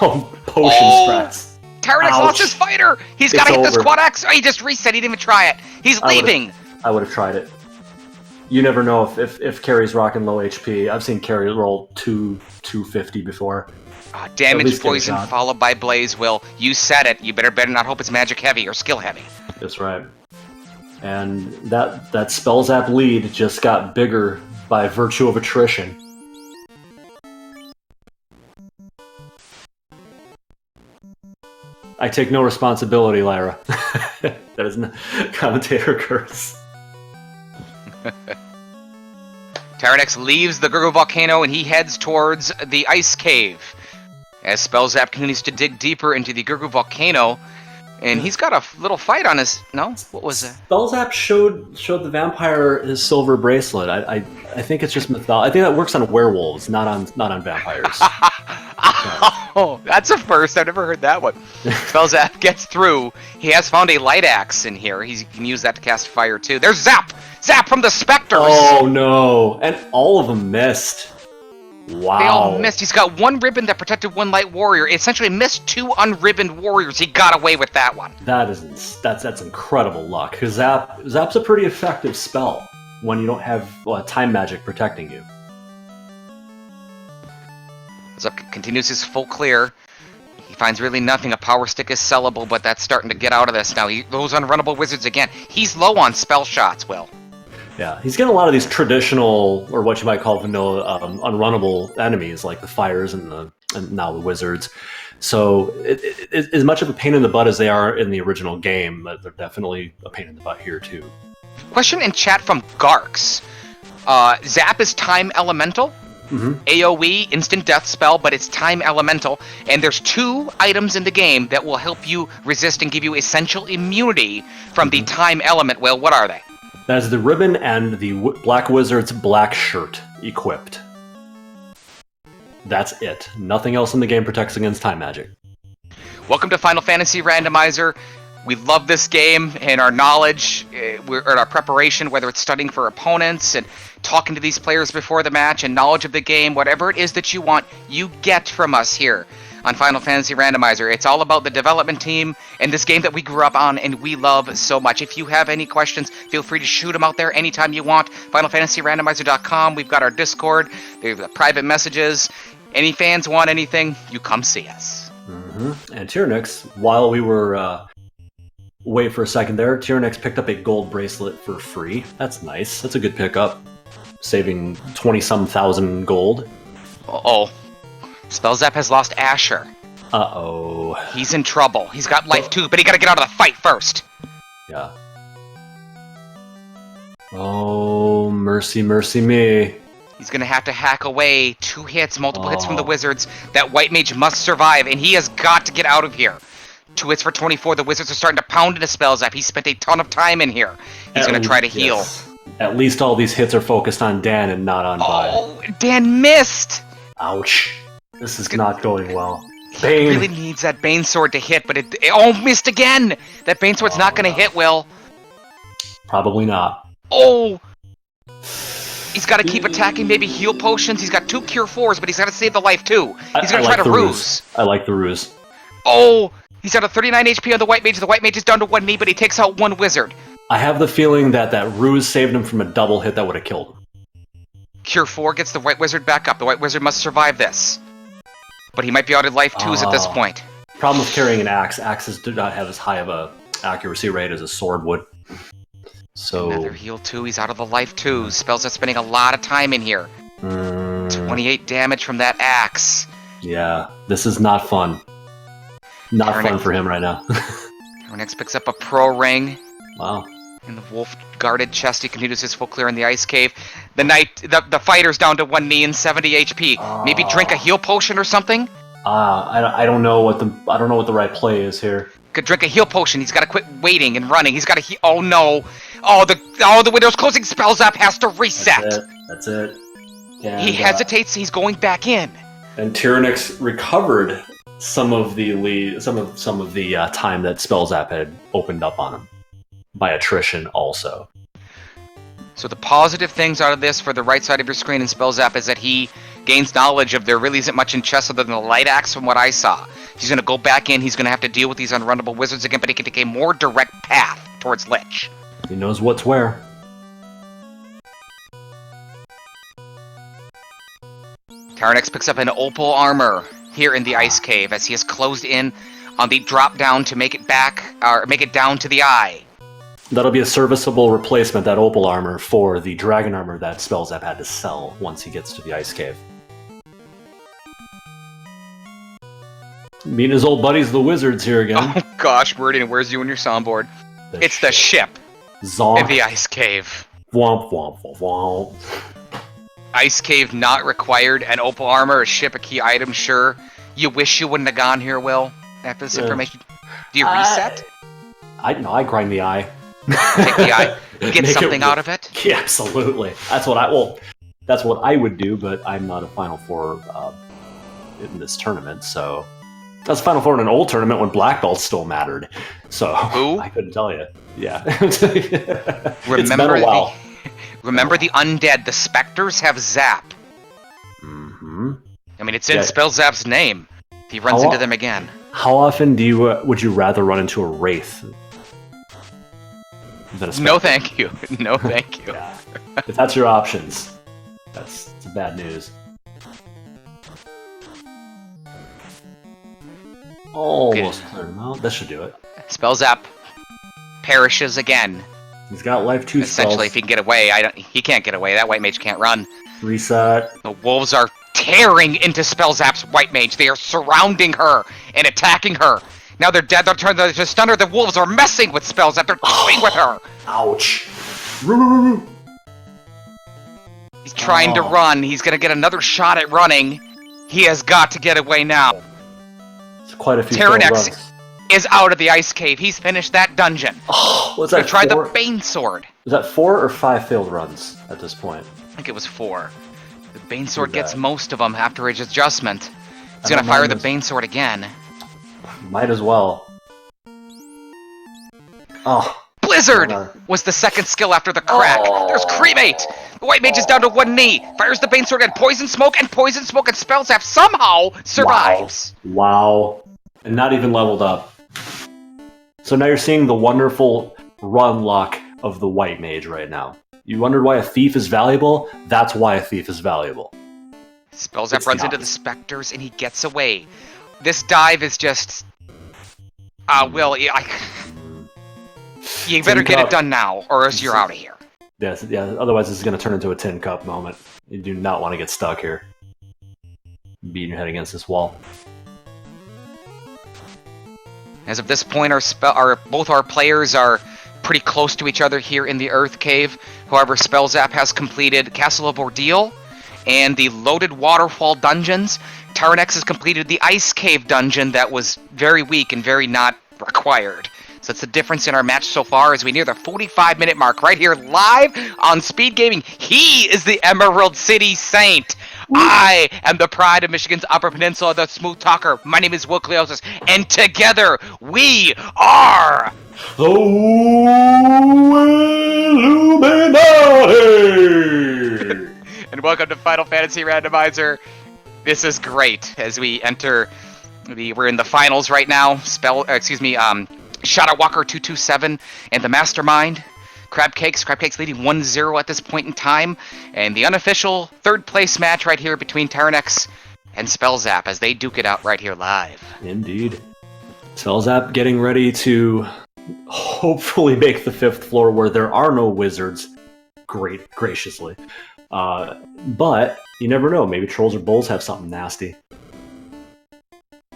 Oh, potion strats. Tyerenex lost his fighter. He's got to hit this Quad X. Oh, he just reset. He didn't even try it. He's leaving. I would have tried it. You never know if Carrie's rocking low HP. I've seen Carrie roll 250 before. Damage poison followed by Blaze, Will. You said it. You better not hope it's magic heavy or skill heavy. That's right. And that Spellzapp lead just got bigger by virtue of attrition. I take no responsibility, Lyra. That is not commentator curse. Tyerenex leaves the Gurgle Volcano and he heads towards the Ice Cave. As Spellzapp continues to dig deeper into the Gurgle Volcano, and he's got a little fight on his... No? What was that? Spellzapp showed the vampire his silver bracelet. I think it's just mythology. I think that works on werewolves, not on vampires. Oh, that's a first. I've never heard that one. Spellzapp gets through. He has found a light axe in here. He can use that to cast fire, too. There's Zap! Zap from the Spectres! Oh, no. And all of them missed. Wow. They all missed. He's got one ribbon that protected one light warrior. It essentially missed 2 unribboned warriors. He got away with that one. That's incredible luck. Because Zap's a pretty effective spell when you don't have time magic protecting you. Zap continues his full clear. He finds really nothing. A power stick is sellable, but that's starting to get out of this now. Those unrunnable wizards again. He's low on spell shots, Will. Yeah, he's getting a lot of these traditional, or what you might call vanilla, unrunnable enemies, like the fires and now the wizards. So, as much of a pain in the butt as they are in the original game, they're definitely a pain in the butt here, too. Question in chat from Garx. Zap is Time Elemental. AoE, instant death spell, but it's Time Elemental. And there's 2 items in the game that will help you resist and give you essential immunity from the Time Element. Well, what are they? That is the ribbon and the Black Wizard's black shirt equipped. That's it. Nothing else in the game protects against time magic. Welcome to Final Fantasy Randomizer. We love this game and our knowledge, our preparation, whether it's studying for opponents and talking to these players before the match and knowledge of the game, whatever it is that you want, you get from us here on Final Fantasy Randomizer. It's all about the development team and this game that we grew up on and we love so much. If you have any questions, feel free to shoot them out there anytime you want. FinalFantasyRandomizer.com. We've got our Discord. We've got private messages. Any fans want anything, you come see us. And Tyerenex, while we were... wait for a second there. Tyerenex picked up a gold bracelet for free. That's nice. That's a good pickup. Saving 20-some thousand gold. Uh-oh. Spellzapp has lost Asher. Uh-oh. He's in trouble. He's got life too, but he gotta get out of the fight first. Yeah. Oh, mercy, mercy me. He's gonna have to hack away 2 hits, multiple hits from the wizards. That white mage must survive, and he has got to get out of here. 2 hits for 24. The wizards are starting to pound into Spellzapp. He spent a ton of time in here. He's gonna try to heal. At least all these hits are focused on Dan and not on Vi. Oh, Dan missed! Ouch. This is not going well. He Bane! really needs that Bane Sword to hit, but it missed again! That Bane Sword's not gonna hit, Will. Probably not. Oh! He's gotta keep attacking, maybe heal potions. He's got 2 Cure 4s, but he's gotta save the life too. He's gonna try to ruse. I like the ruse. Oh! He's got a 39 HP on the White Mage. The White Mage is down to 1 knee, but he takes out 1 wizard. I have the feeling that ruse saved him from a double hit that would have killed him. Cure 4 gets the White Wizard back up. The White Wizard must survive this. But he might be out of life 2s at this point. Problem with carrying an axe. Axes do not have as high of a accuracy rate as a sword would. So Another heal 2. He's out of the life 2. Spellzapp spending a lot of time in here. 28 damage from that axe. Yeah, this is not fun. Not fun for him right now. Tyerenex picks up a pro ring. Wow. In the wolf guarded chest, he continues his full clear in the ice cave. The fighter's down to 1 knee and 70 HP. Maybe drink a heal potion or something. I don't know what the right play is here. Could drink a heal potion. He's got to quit waiting and running. He's got to. Oh no! The window's closing. Spellzapp has to reset. That's it. And, he hesitates. He's going back in. And Tyerenex recovered some of the time that Spellzapp had opened up on him by attrition, also. So the positive things out of this for the right side of your screen in Spellzapp is that he gains knowledge of there really isn't much in chess other than the light axe from what I saw. He's going to go back in. He's going to have to deal with these unrunnable wizards again, but he can take a more direct path towards Lich. He knows what's where. Tyerenex picks up an opal armor here in the ice cave as he is closed in on the drop down to make it back, or make it down to the eye. That'll be a serviceable replacement, that opal armor, for the dragon armor that Spellzapp had to sell once he gets to the ice cave. Meeting his old buddies, the wizards, here again. Oh gosh, Meridian, where's you and your soundboard? It's the ship Zonk. in the ice cave. Womp womp womp womp. Ice cave not required, and opal armor, a ship, a key item, sure. You wish you wouldn't have gone here, Will, after this information. Do you reset? I grind the eye. Take the eye. Get something out of it? Yeah, absolutely. That's what I would do, but I'm not a Final Four in this tournament, so... That's Final Four in an old tournament when black belts still mattered. So I couldn't tell you. Yeah. It's been a while. Remember the undead. The specters have zap. Mm-hmm. I mean, it's in Spellzapp's name. He runs into them again. How often would you rather run into a wraith than a specter? No, thank you. No, thank you. Yeah. If that's your options, that's bad news. Almost cleared him out. That should do it. Spellzapp perishes again. He's got life 2 Essentially, spells. if he can get away, he can't get away. That white mage can't run. Reset. The wolves are tearing into Spellzapp's white mage. They are surrounding her and attacking her. Now they're dead. They're trying to stun her. The wolves are messing with Spellzapp. They're toying with her. Ouch. He's trying to run. He's going to get another shot at running. He has got to get away now. It's quite a few Tyerenex is out of the ice cave. He's finished that dungeon. Was that He tried the Bane Sword. Was that 4 or 5 failed runs at this point? I think it was 4. The Bane Sword gets most of them after his adjustment. He's going to don't fire mind the this. Bane Sword again. Might as well. Oh. Blizzard was the second skill after the crack. There's Cremate. The white mage is down to 1 knee. Fires the Bane Sword and Poison Smoke, and Spellzapp somehow survives. Wow. And not even leveled up. So now you're seeing the wonderful run luck of the white mage right now. You wondered why a thief is valuable? That's why a thief is valuable. Spellzapp runs into the specters and he gets away. This dive is just... Will, you better get it done now, or else you're out of here. Yes, yeah, otherwise this is going to turn into a tin cup moment. You do not want to get stuck here. Beating your head against this wall. As of this point, both our players are pretty close to each other here in the Earth Cave. However, Spellzapp has completed Castle of Ordeal and the Loaded Waterfall dungeons. Tyerenex has completed the Ice Cave dungeon that was very weak and very not required. So that's the difference in our match so far as we near the 45-minute mark right here live on Speed Gaming. He is the Emerald City Saint. I am the pride of Michigan's Upper Peninsula, the smooth talker. My name is Will Cleosis, and together we are... The Illuminati! And welcome to Final Fantasy Randomizer. This is great as we enter we're in the finals right now. Shadow Walker 227 and the Mastermind. Crab Cakes leading 1-0 at this point in time. And the unofficial third place match right here between Tyerenex and Spellzapp as they duke it out right here live. Indeed. Spellzapp getting ready to hopefully make the 5th floor where there are no wizards. Graciously. But you never know. Maybe trolls or bulls have something nasty.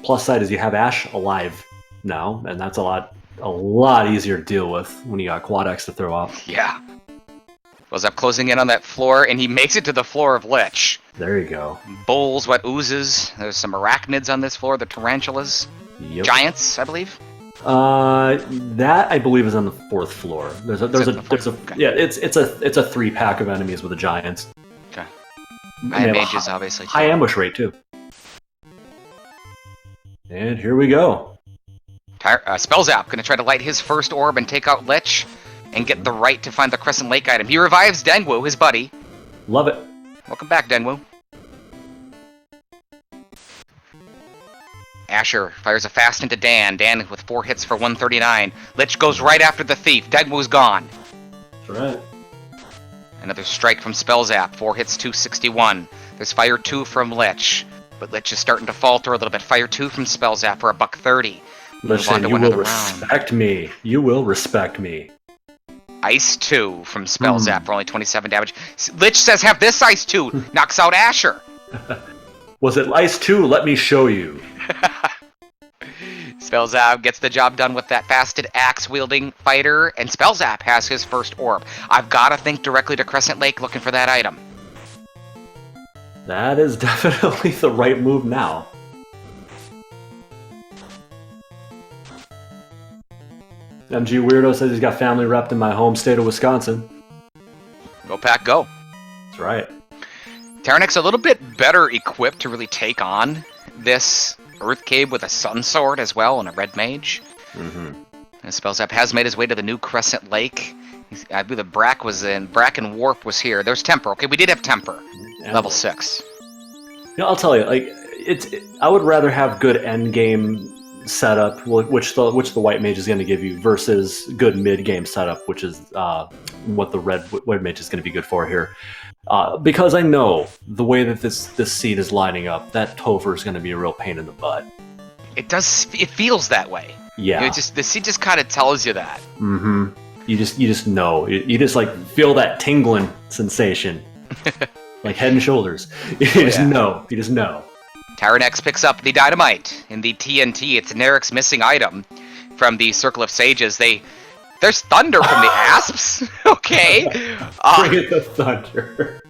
Plus side is you have Ash alive now, and that's a lot easier to deal with when you got Quad X to throw out. Yeah. Spellzapp closing in on that floor, and he makes it to the floor of Lich. There you go. Bulls, what oozes. There's some arachnids on this floor, the tarantulas. Yep. Giants, I believe. That I believe is on the 4th floor. It's a 3-pack of enemies with the giants. Okay. High mages, obviously. High ambush rate too. And here we go. Spellzapp gonna try to light his first orb and take out Lich, and get the right to find the Crescent Lake item. He revives Dengwu, his buddy. Love it. Welcome back, Dengwu. Asher fires a fast into Dan. Dan with 4 hits for 139. Lich goes right after the thief. Dengwu's gone. That's right. Another strike from Spellzapp. 4 hits, 261. There's fire 2 from Lich. But Lich is starting to falter a little bit. Fire 2 from Spellzapp for a $130. Listen, you will respect me. You will respect me. Ice 2 from Spellzapp for only 27 damage. Lich says, have this Ice 2. Knocks out Asher. Was it Ice 2? Let me show you. Spellzapp gets the job done with that fasted axe-wielding fighter, and Spellzapp has his first orb. I've got to think directly to Crescent Lake looking for that item. That is definitely the right move now. MG Weirdo says he's got family repped in my home state of Wisconsin. Go Pack, go. That's right. Tyerenex a little bit better equipped to really take on this Earth Cave with a Sun Sword as well and a Red Mage. Mm-hmm. And Spellzapp has made his way to the new Crescent Lake. I believe the Brack and Warp was here. There's Temper. Okay, we did have Temper. Level 6. You know, I'll tell you, like I would rather have good endgame setup, which the White Mage is going to give you, versus good mid-game setup, which is what the Red Mage is going to be good for here. Because I know the way that this seed is lining up, that Topher is going to be a real pain in the butt. It does. It feels that way. Yeah. The seed just kind of tells you that. Mm-hmm. You just know. You just like feel that tingling sensation, like Head and Shoulders. You just know. You just know. Tyerenex picks up the dynamite in the TNT. It's Nerek's missing item from the Circle of Sages. There's thunder from the asps. Okay. Bring it the thunder.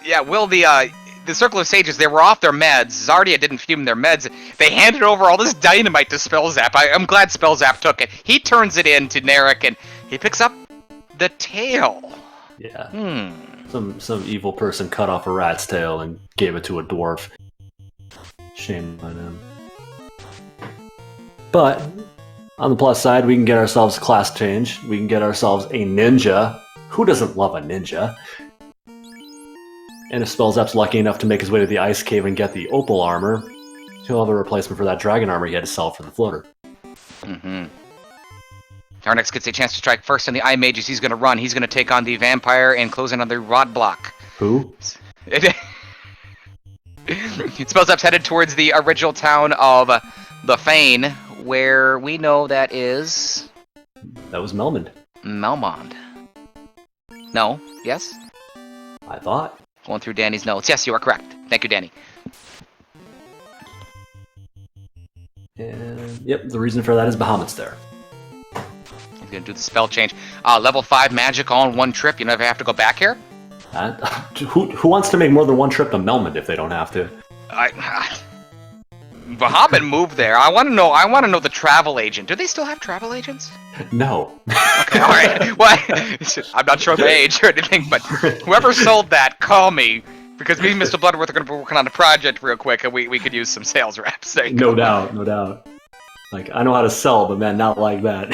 Yeah, Will, the Circle of Sages, they were off their meds. Zardia didn't fume their meds. They handed over all this dynamite to Spellzapp. I'm glad Spellzapp took it. He turns it in to Nerek, and he picks up the tail. Yeah. Some evil person cut off a rat's tail and gave it to a dwarf. Shame on him. But on the plus side, we can get ourselves class change. We can get ourselves a ninja. Who doesn't love a ninja? And if Spellzapp's lucky enough to make his way to the ice cave and get the opal armor, he'll have a replacement for that dragon armor he had to sell for the floater. Mm-hmm. Tyerenex gets a chance to strike first on the Eye Mages. He's going to run. He's going to take on the vampire and close in on the rod block. Who? Spellzapp's headed towards the original town of the Fane, where we know that is... That was Melmond. Melmond. No? Yes? I thought. Going through Danny's notes. Yes, you are correct. Thank you, Danny. And, yep, the reason for that is Bahamut's there. He's going to do the spell change. Level 5 magic all in one trip. You never have to go back here? Who wants to make more than one trip to Melmond if they don't have to? Bahamut moved there. I want to know. I want to know the travel agent. Do they still have travel agents? No. Okay, all right. Well, I'm not sure of the age or anything, but whoever sold that, call me. Because me and Mr. Bloodworth are going to be working on a project real quick, and we could use some sales reps. There you No go. doubt, no doubt. Like, I know how to sell, but man, not like that.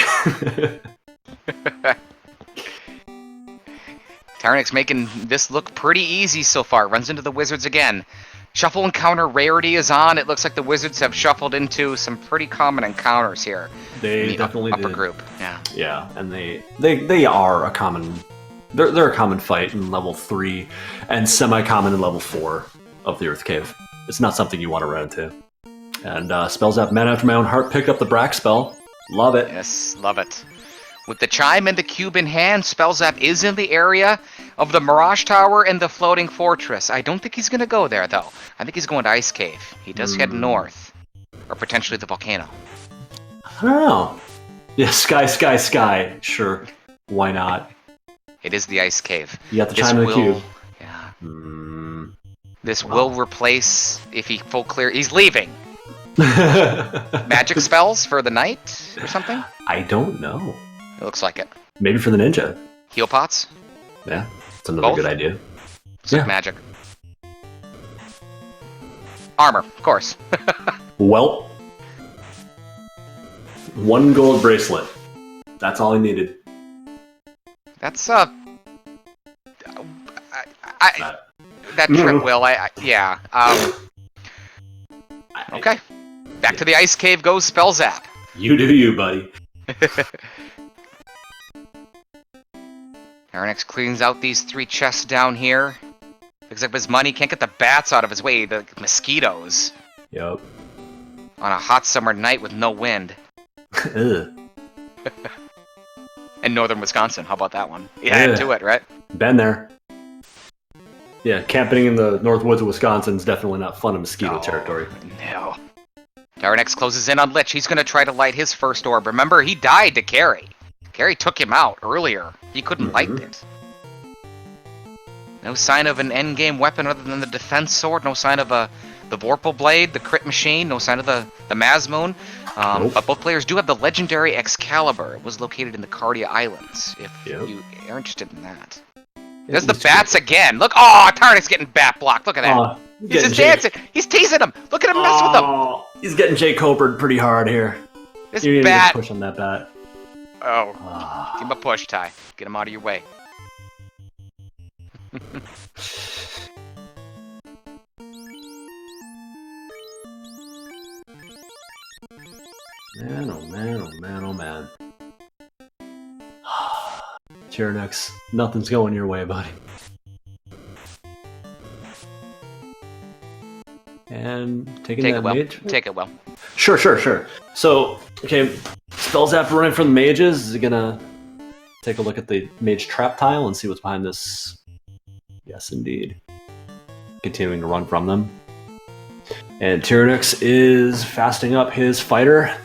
Tyerenex making this look pretty easy so far. Runs into the Wizards again. Shuffle encounter rarity is on. It looks like the Wizards have shuffled into some pretty common encounters here. They in the definitely upper did. group. Yeah. Yeah, and they are a common. They're a common fight in level 3, and semi-common in level 4 of the Earth Cave. It's not something you want to run into. And Spellzapp, man after my own heart, picked up the Brack spell. Love it. Yes, love it. With the chime and the cube in hand, Spellzapp is in the area of the Mirage Tower and the Floating Fortress. I don't think he's going to go there, though. I think he's going to Ice Cave. He does head north. Or potentially the volcano. I don't know. Yeah, sky. Sure. Why not? It is the Ice Cave. You got the chime and the cube. Yeah. This will replace, if he full clear... He's leaving! Magic spells for the night or something? I don't know. It looks like it. Maybe for the ninja. Heal pots? Yeah, that's another Both? good idea. It's like magic. Armor, of course. Well, 1 gold bracelet. That's all he needed. That's, that trip, Will, yeah. Okay. Back to the Ice Cave goes Spellzapp. You do you, buddy. Tyerenex cleans out these 3 chests down here. Looks like his money can't get the bats out of his way, the mosquitoes. Yep. On a hot summer night with no wind. Ugh. In northern Wisconsin, how about that one? You had to it, right? Been there. Yeah, camping in the North Woods of Wisconsin is definitely not fun in mosquito territory. No. Tyerenex closes in on Lich. He's going to try to light his first orb. Remember, he died to Carrie. Carrie took him out earlier. He couldn't light it. No sign of an endgame weapon other than the defense sword. No sign of the Vorpal Blade, the crit machine. No sign of the Mazmoon. Nope. But both players do have the legendary Excalibur. It was located in the Cardia Islands, if you are interested in that. There's the bats again. Look, Tyerenex getting bat blocked. Look at that. He's just dancing. He's teasing him. Look at him mess with him. He's getting Jay Copered pretty hard here. This you need bat. to push on that bat. Give him a push, Ty. Get him out of your way. Man, oh man, oh man, oh man. Tyerenex, nothing's going your way, buddy. And taking Take that it well. mage. Take it well. Sure. So, okay, Spellzapp running from the mages. Is he gonna take a look at the mage trap tile and see what's behind this? Yes, indeed. Continuing to run from them. And Tyerenex is fasting up his fighter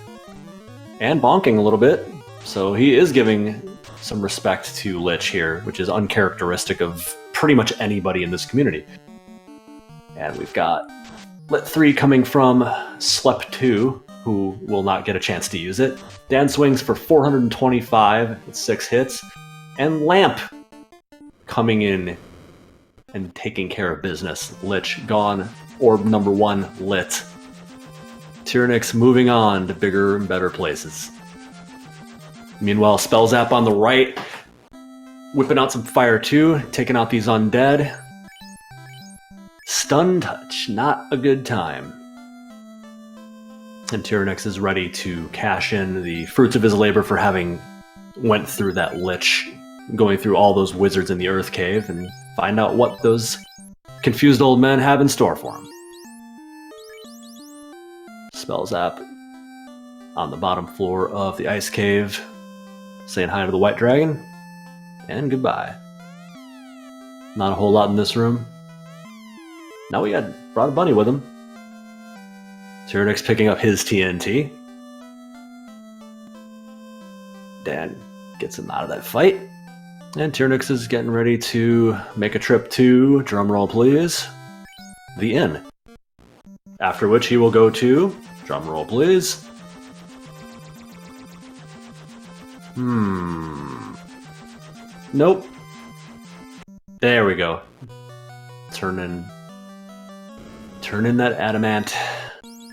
and bonking a little bit. So he is giving some respect to Lich here, which is uncharacteristic of pretty much anybody in this community. And we've got Lit 3 coming from Slep 2, who will not get a chance to use it. Dan swings for 425 with 6 hits. And Lamp coming in and taking care of business. Lich gone. Orb number 1 lit. Tyerenex moving on to bigger and better places. Meanwhile, Spellzapp on the right, whipping out some fire too, taking out these undead. Stun touch, not a good time. And Tyerenex is ready to cash in the fruits of his labor for having went through that Lich, going through all those wizards in the Earth Cave, and find out what those confused old men have in store for him. Spellzapp on the bottom floor of the ice cave, saying hi to the white dragon, and goodbye. Not a whole lot in this room. Now we brought a bunny with him. Tyerenex picking up his TNT. Dan gets him out of that fight. And Tyerenex is getting ready to make a trip to, drumroll please, the inn. After which he will go to, drum roll please. Nope. There we go. Turn in that adamant.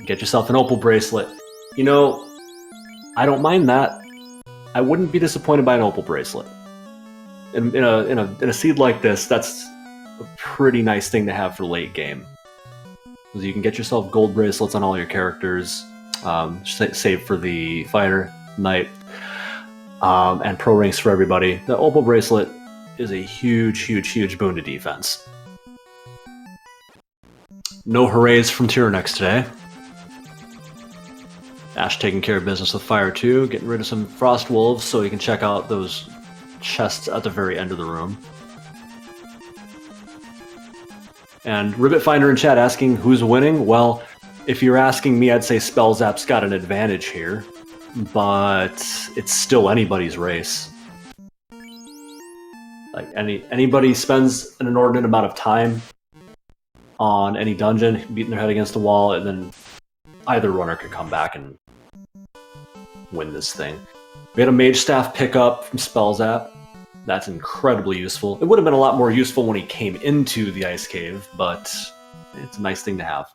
Get yourself an opal bracelet. You know, I don't mind that. I wouldn't be disappointed by an opal bracelet. In a seed like this, that's a pretty nice thing to have for late game. Because you can get yourself gold bracelets on all your characters, save for the fighter, knight, and pro ranks for everybody. The opal bracelet is a huge boon to defense. No hoorays from Tyerenex today. Ash taking care of business with fire too, getting rid of some frost wolves so you can check out those chests at the very end of the room. And Ribbit Finder in chat asking who's winning. Well, if you're asking me, I'd say Spellzapp's got an advantage here, but it's still anybody's race. Like anybody spends an inordinate amount of time on any dungeon, beating their head against the wall, and then either runner could come back and win this thing. We had a Mage Staff pickup from Spellzapp. That's incredibly useful. It would have been a lot more useful when he came into the Ice Cave, but it's a nice thing to have.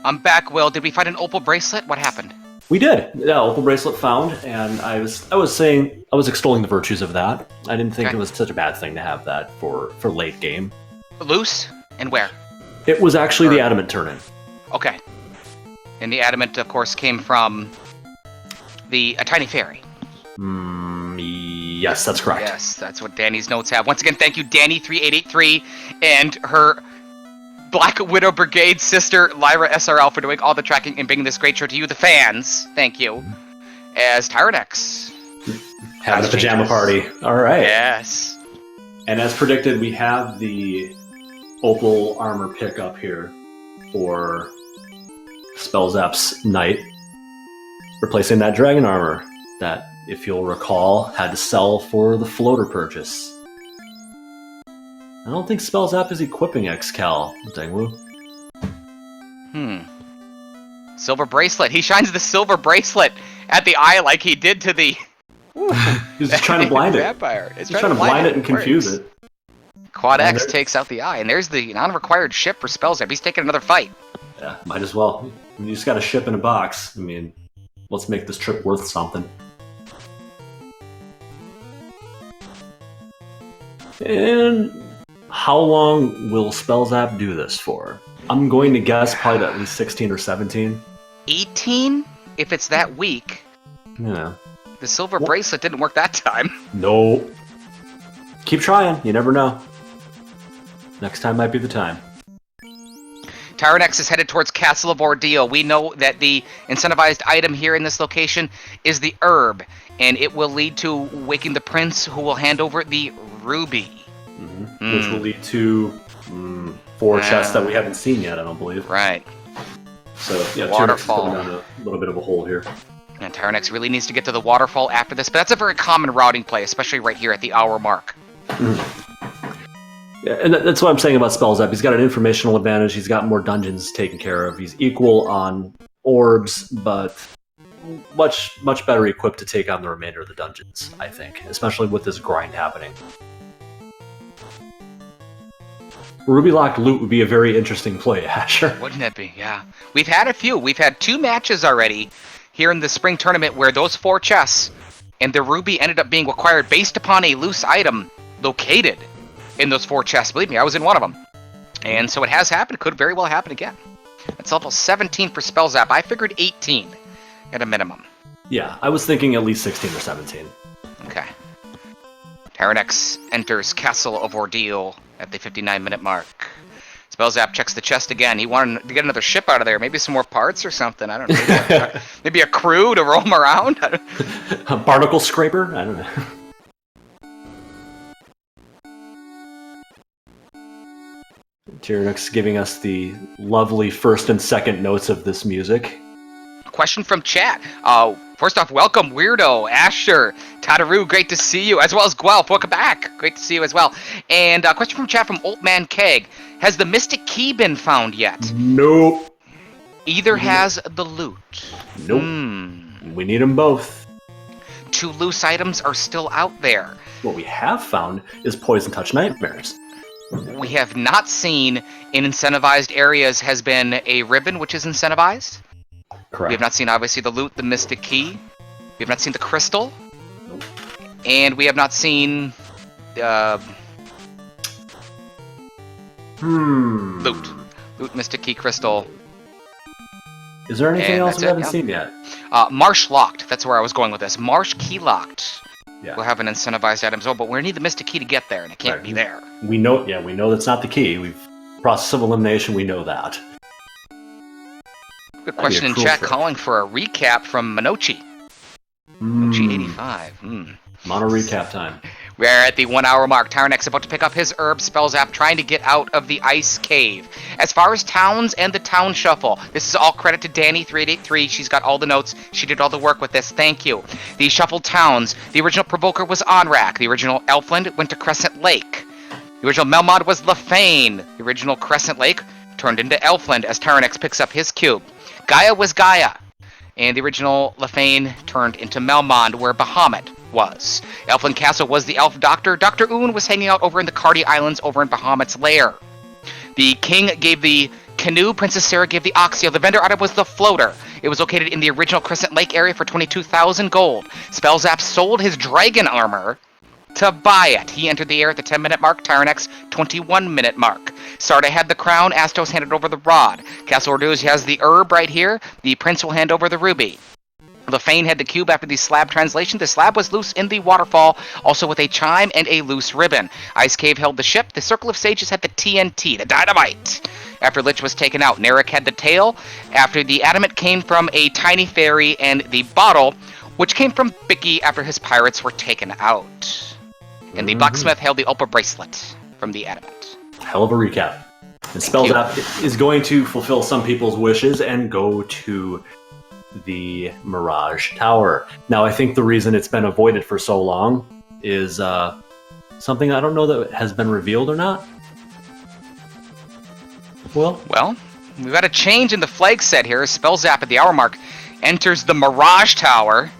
I'm back, Will. Did we find an opal bracelet? What happened? We did. Yeah, opal bracelet found, and I was extolling the virtues of that. I didn't think it was such a bad thing to have that for late game. Loose? And where? It was actually the adamant turn-in. Okay. And the adamant, of course, came from a tiny fairy. Yes, that's correct. Yes, that's what Danny's notes have. Once again, thank you, Danny3883, and her Black Widow Brigade sister, Lyra SRL, for doing all the tracking and bringing this great show to you, the fans. Thank you. As Tyerenex. Having a pajama party. All right. Yes. And as predicted, we have the opal armor pickup here for Spellzapp's Knight, replacing that dragon armor that, if you'll recall, had to sell for the floater purchase. I don't think Spellzapp is equipping Xcal, Dengwu. Silver bracelet. He shines the silver bracelet at the eye like he did to the... He's just trying to blind it. Vampire. He's trying to blind it and confuse it. Quad X takes out the eye, and there's the non-required ship for Spellzapp. He's taking another fight. Yeah, might as well. You just got a ship in a box. I mean, let's make this trip worth something. And how long will Spellzapp do this for? I'm going to guess probably at least 16 or 17. 18? If it's that weak. Yeah. The silver bracelet didn't work that time. No. Keep trying. You never know. Next time might be the time. Tyerenex is headed towards Castle of Ordeal. We know that the incentivized item here in this location is the herb, and it will lead to waking the prince, who will hand over the ruby. Which will lead to 4 chests that we haven't seen yet, I don't believe. Right. So, yeah, Waterfall. Tyerenex is going down a little bit of a hole here. And Tyerenex really needs to get to the waterfall after this, but that's a very common routing play, especially right here at the hour mark. Yeah, and that's what I'm saying about Spellzapp. He's got an informational advantage. He's got more dungeons taken care of. He's equal on orbs, but much better equipped to take on the remainder of the dungeons, I think, especially with this grind happening. Ruby Locked Loot would be a very interesting play, Asher. Wouldn't it be? Yeah. We've had a few. We've had 2 matches already here in the spring tournament where those 4 chests and the ruby ended up being acquired based upon a loose item located in those 4 chests. Believe me, I was in one of them. And so it has happened. It could very well happen again. It's level 17 for Spellzapp. I figured 18 at a minimum. Yeah, I was thinking at least 16 or 17. Okay. Tyerenex enters Castle of Ordeal at the 59-minute mark. Spellzapp checks the chest again. He wanted to get another ship out of there. Maybe some more parts or something. I don't know. Maybe a crew to roam around. A barnacle scraper? I don't know. Tyerenex giving us the lovely first and second notes of this music. Question from chat. First off, welcome, Weirdo, Asher, Tadaru, great to see you, as well as Guelph, welcome back, great to see you as well. And a question from chat from Old Man Keg. Has the Mystic Key been found yet? Nope. Either has the loot. Nope. We need them both. 2 loose items are still out there. What we have found is Poison Touch Nightmares. We have not seen in incentivized areas has been a ribbon, which is incentivized. Correct. We have not seen, obviously, the loot, the Mystic Key. We have not seen the crystal. Nope. And we have not seen... Loot. Loot, Mystic Key, crystal. Is there anything else we haven't seen yet? Marsh Locked. That's where I was going with this. Marsh Key Locked. Yeah. We'll have an incentivized item as well, but we need the Mystic Key to get there, and it can't be there. We know that's not the key. We've process of elimination, we know that. Good question in chat calling for a recap from Minochi. Minochi 85. Mono recap time. We're at the 1 hour mark. Tyerenex about to pick up his herb Spellzapp, trying to get out of the ice cave. As far as towns and the town shuffle, this is all credit to Danny383. She's got all the notes. She did all the work with this. Thank you. The shuffled towns. The original Provoker was Onrak. The original Elfland went to Crescent Lake. The original Melmond was Lefane. The original Crescent Lake turned into Elfland as Tyerenex picks up his cube. Gaia was Gaia. And the original Lefane turned into Melmond, where Bahamut was. Elfland Castle was the Elf Doctor. Dr. Oon was hanging out over in the Cardi Islands over in Bahamut's lair. The king gave the canoe, Princess Sarah gave the oxio. The vendor item was the floater. It was located in the original Crescent Lake area for 22,000 gold. Spellzapp sold his dragon armor to buy it. He entered the air at the 10-minute mark, Tyerenex 21-minute mark. Sarda had the crown, Astos handed over the rod. Castle Orduz has the herb right here. The prince will hand over the ruby. Lefane had the cube after the slab translation. The slab was loose in the waterfall, also with a chime and a loose ribbon. Ice Cave held the ship. The Circle of Sages had the TNT, the dynamite. After Lich was taken out, Narek had the tail. After the adamant came from a tiny fairy, and the bottle, which came from Bicky after his pirates were taken out. And the blacksmith held the Ulpa bracelet from the adamant. Hell of a recap. And Spellzapp is going to fulfill some people's wishes and go to the Mirage Tower. Now, I think the reason it's been avoided for so long is something I don't know that has been revealed or not. Well, we've got a change in the flag set here. Spellzapp at the hour mark enters the Mirage Tower.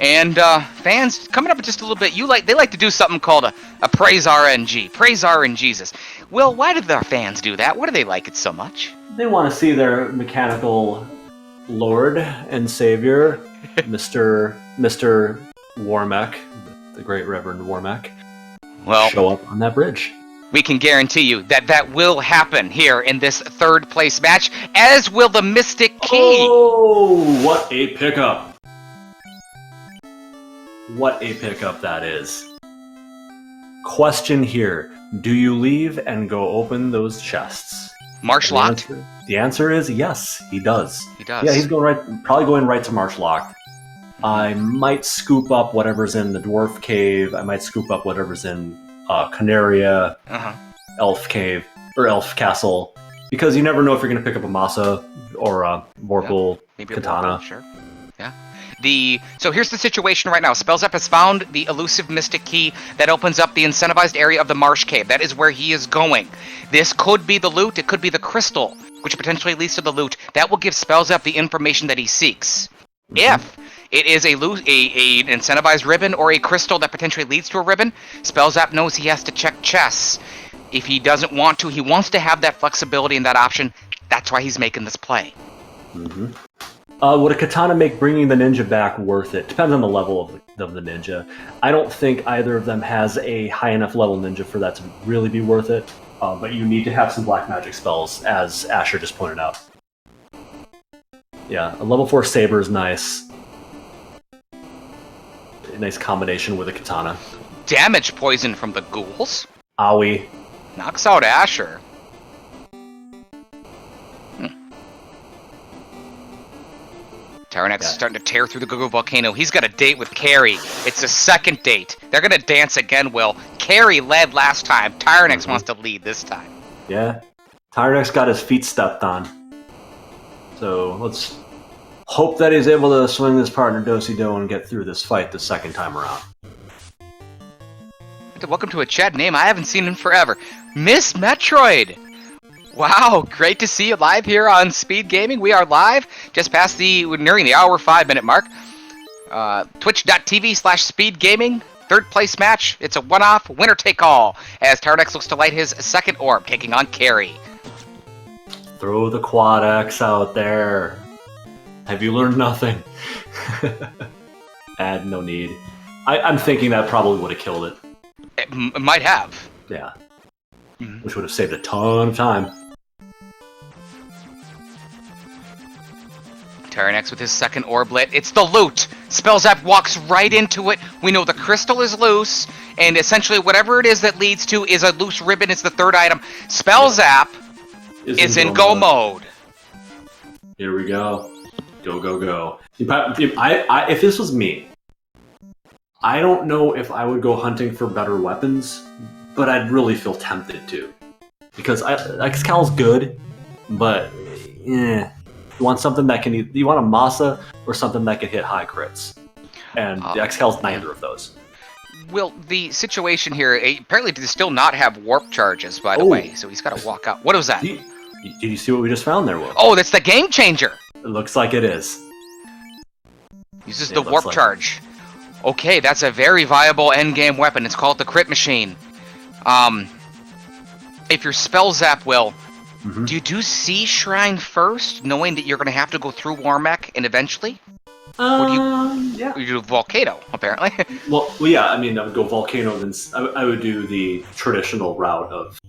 And fans, coming up in just a little bit, they like to do something called a praise RNG. Praise RNGesus. Will, why did our fans do that? Why do they like it so much? They want to see their mechanical Lord and Savior, Mr. Warmek, the Great Reverend Warmek, show up on that bridge. We can guarantee you that will happen here in this third place match, as will the Mystic Key. Oh, what a pickup. What a pickup that is. Question here. Do you leave and go open those chests? Marsh Locked? The answer is yes, he does. He does. Yeah, he's probably going right to Marsh Locked. I might scoop up whatever's in the Dwarf Cave. I might scoop up whatever's in Canaria, Elf Cave, or Elf Castle. Because you never know if you're going to pick up a Masa or a Vorpal Katana. Vorpal, sure. Yeah. So here's the situation right now. Spellzapp has found the elusive Mystic Key that opens up the incentivized area of the Marsh Cave. That is where he is going. This could be the loot. It could be the crystal, which potentially leads to the loot. That will give Spellzapp the information that he seeks. If it is an incentivized ribbon or a crystal that potentially leads to a ribbon, Spellzapp knows he has to check chess. If he doesn't want to, he wants to have that flexibility and that option. That's why he's making this play. Would a katana make bringing the ninja back worth it? Depends on the level of the ninja. I don't think either of them has a high enough level ninja for that to really be worth it. But you need to have some black magic spells, as Asher just pointed out. Yeah, a level 4 saber is nice. A nice combination with a katana. Damage poison from the ghouls. Owie. Knocks out Asher. Tyerenex is starting to tear through the Google Volcano. He's got a date with Carrie. It's a second date. They're going to dance again, Will. Carrie led last time. Tyerenex wants to lead this time. Yeah. Tyerenex got his feet stepped on. So let's hope that he's able to swing his partner Do and get through this fight the second time around. Welcome to a chat name I haven't seen in forever. Miss Metroid! Wow, great to see you live here on Speed Gaming. We are live, just past we're nearing the hour 5-minute mark. Twitch.tv/Speed Gaming, third place match. It's a one-off, winner take all, as Tyerenex looks to light his second orb, taking on Carrie. Throw the Quad X out there. Have you learned nothing? No need. I'm thinking that probably would have killed it. It might have. Yeah. Which would have saved a ton of time. Tyerenex with his second orb lit. It's the loot! Spellzapp walks right into it. We know the crystal is loose, and essentially whatever it is that leads to is a loose ribbon. It's the third item. Spellzapp is in go mode. Here we go. Go, go, go. If this was me, I don't know if I would go hunting for better weapons, but I'd really feel tempted to. Because Excal's good, but you want something that can... You want a Masa or something that can hit high crits. And the Excal's neither of those. Well, the situation here, apparently does still not have warp charges, by the way, so he's got to walk out. What was that? Did you see what we just found there, Will? Oh, that's the game changer! It looks like it is. Uses the warp charge. Okay, that's a very viable endgame weapon. It's called the Crit Machine. If you're Spellzapp, Will, do you do Sea Shrine first, knowing that you're going to have to go through Warmech and eventually? Or do you do Volcano, apparently? well, yeah, I mean, I would go Volcano, then I would do the traditional route of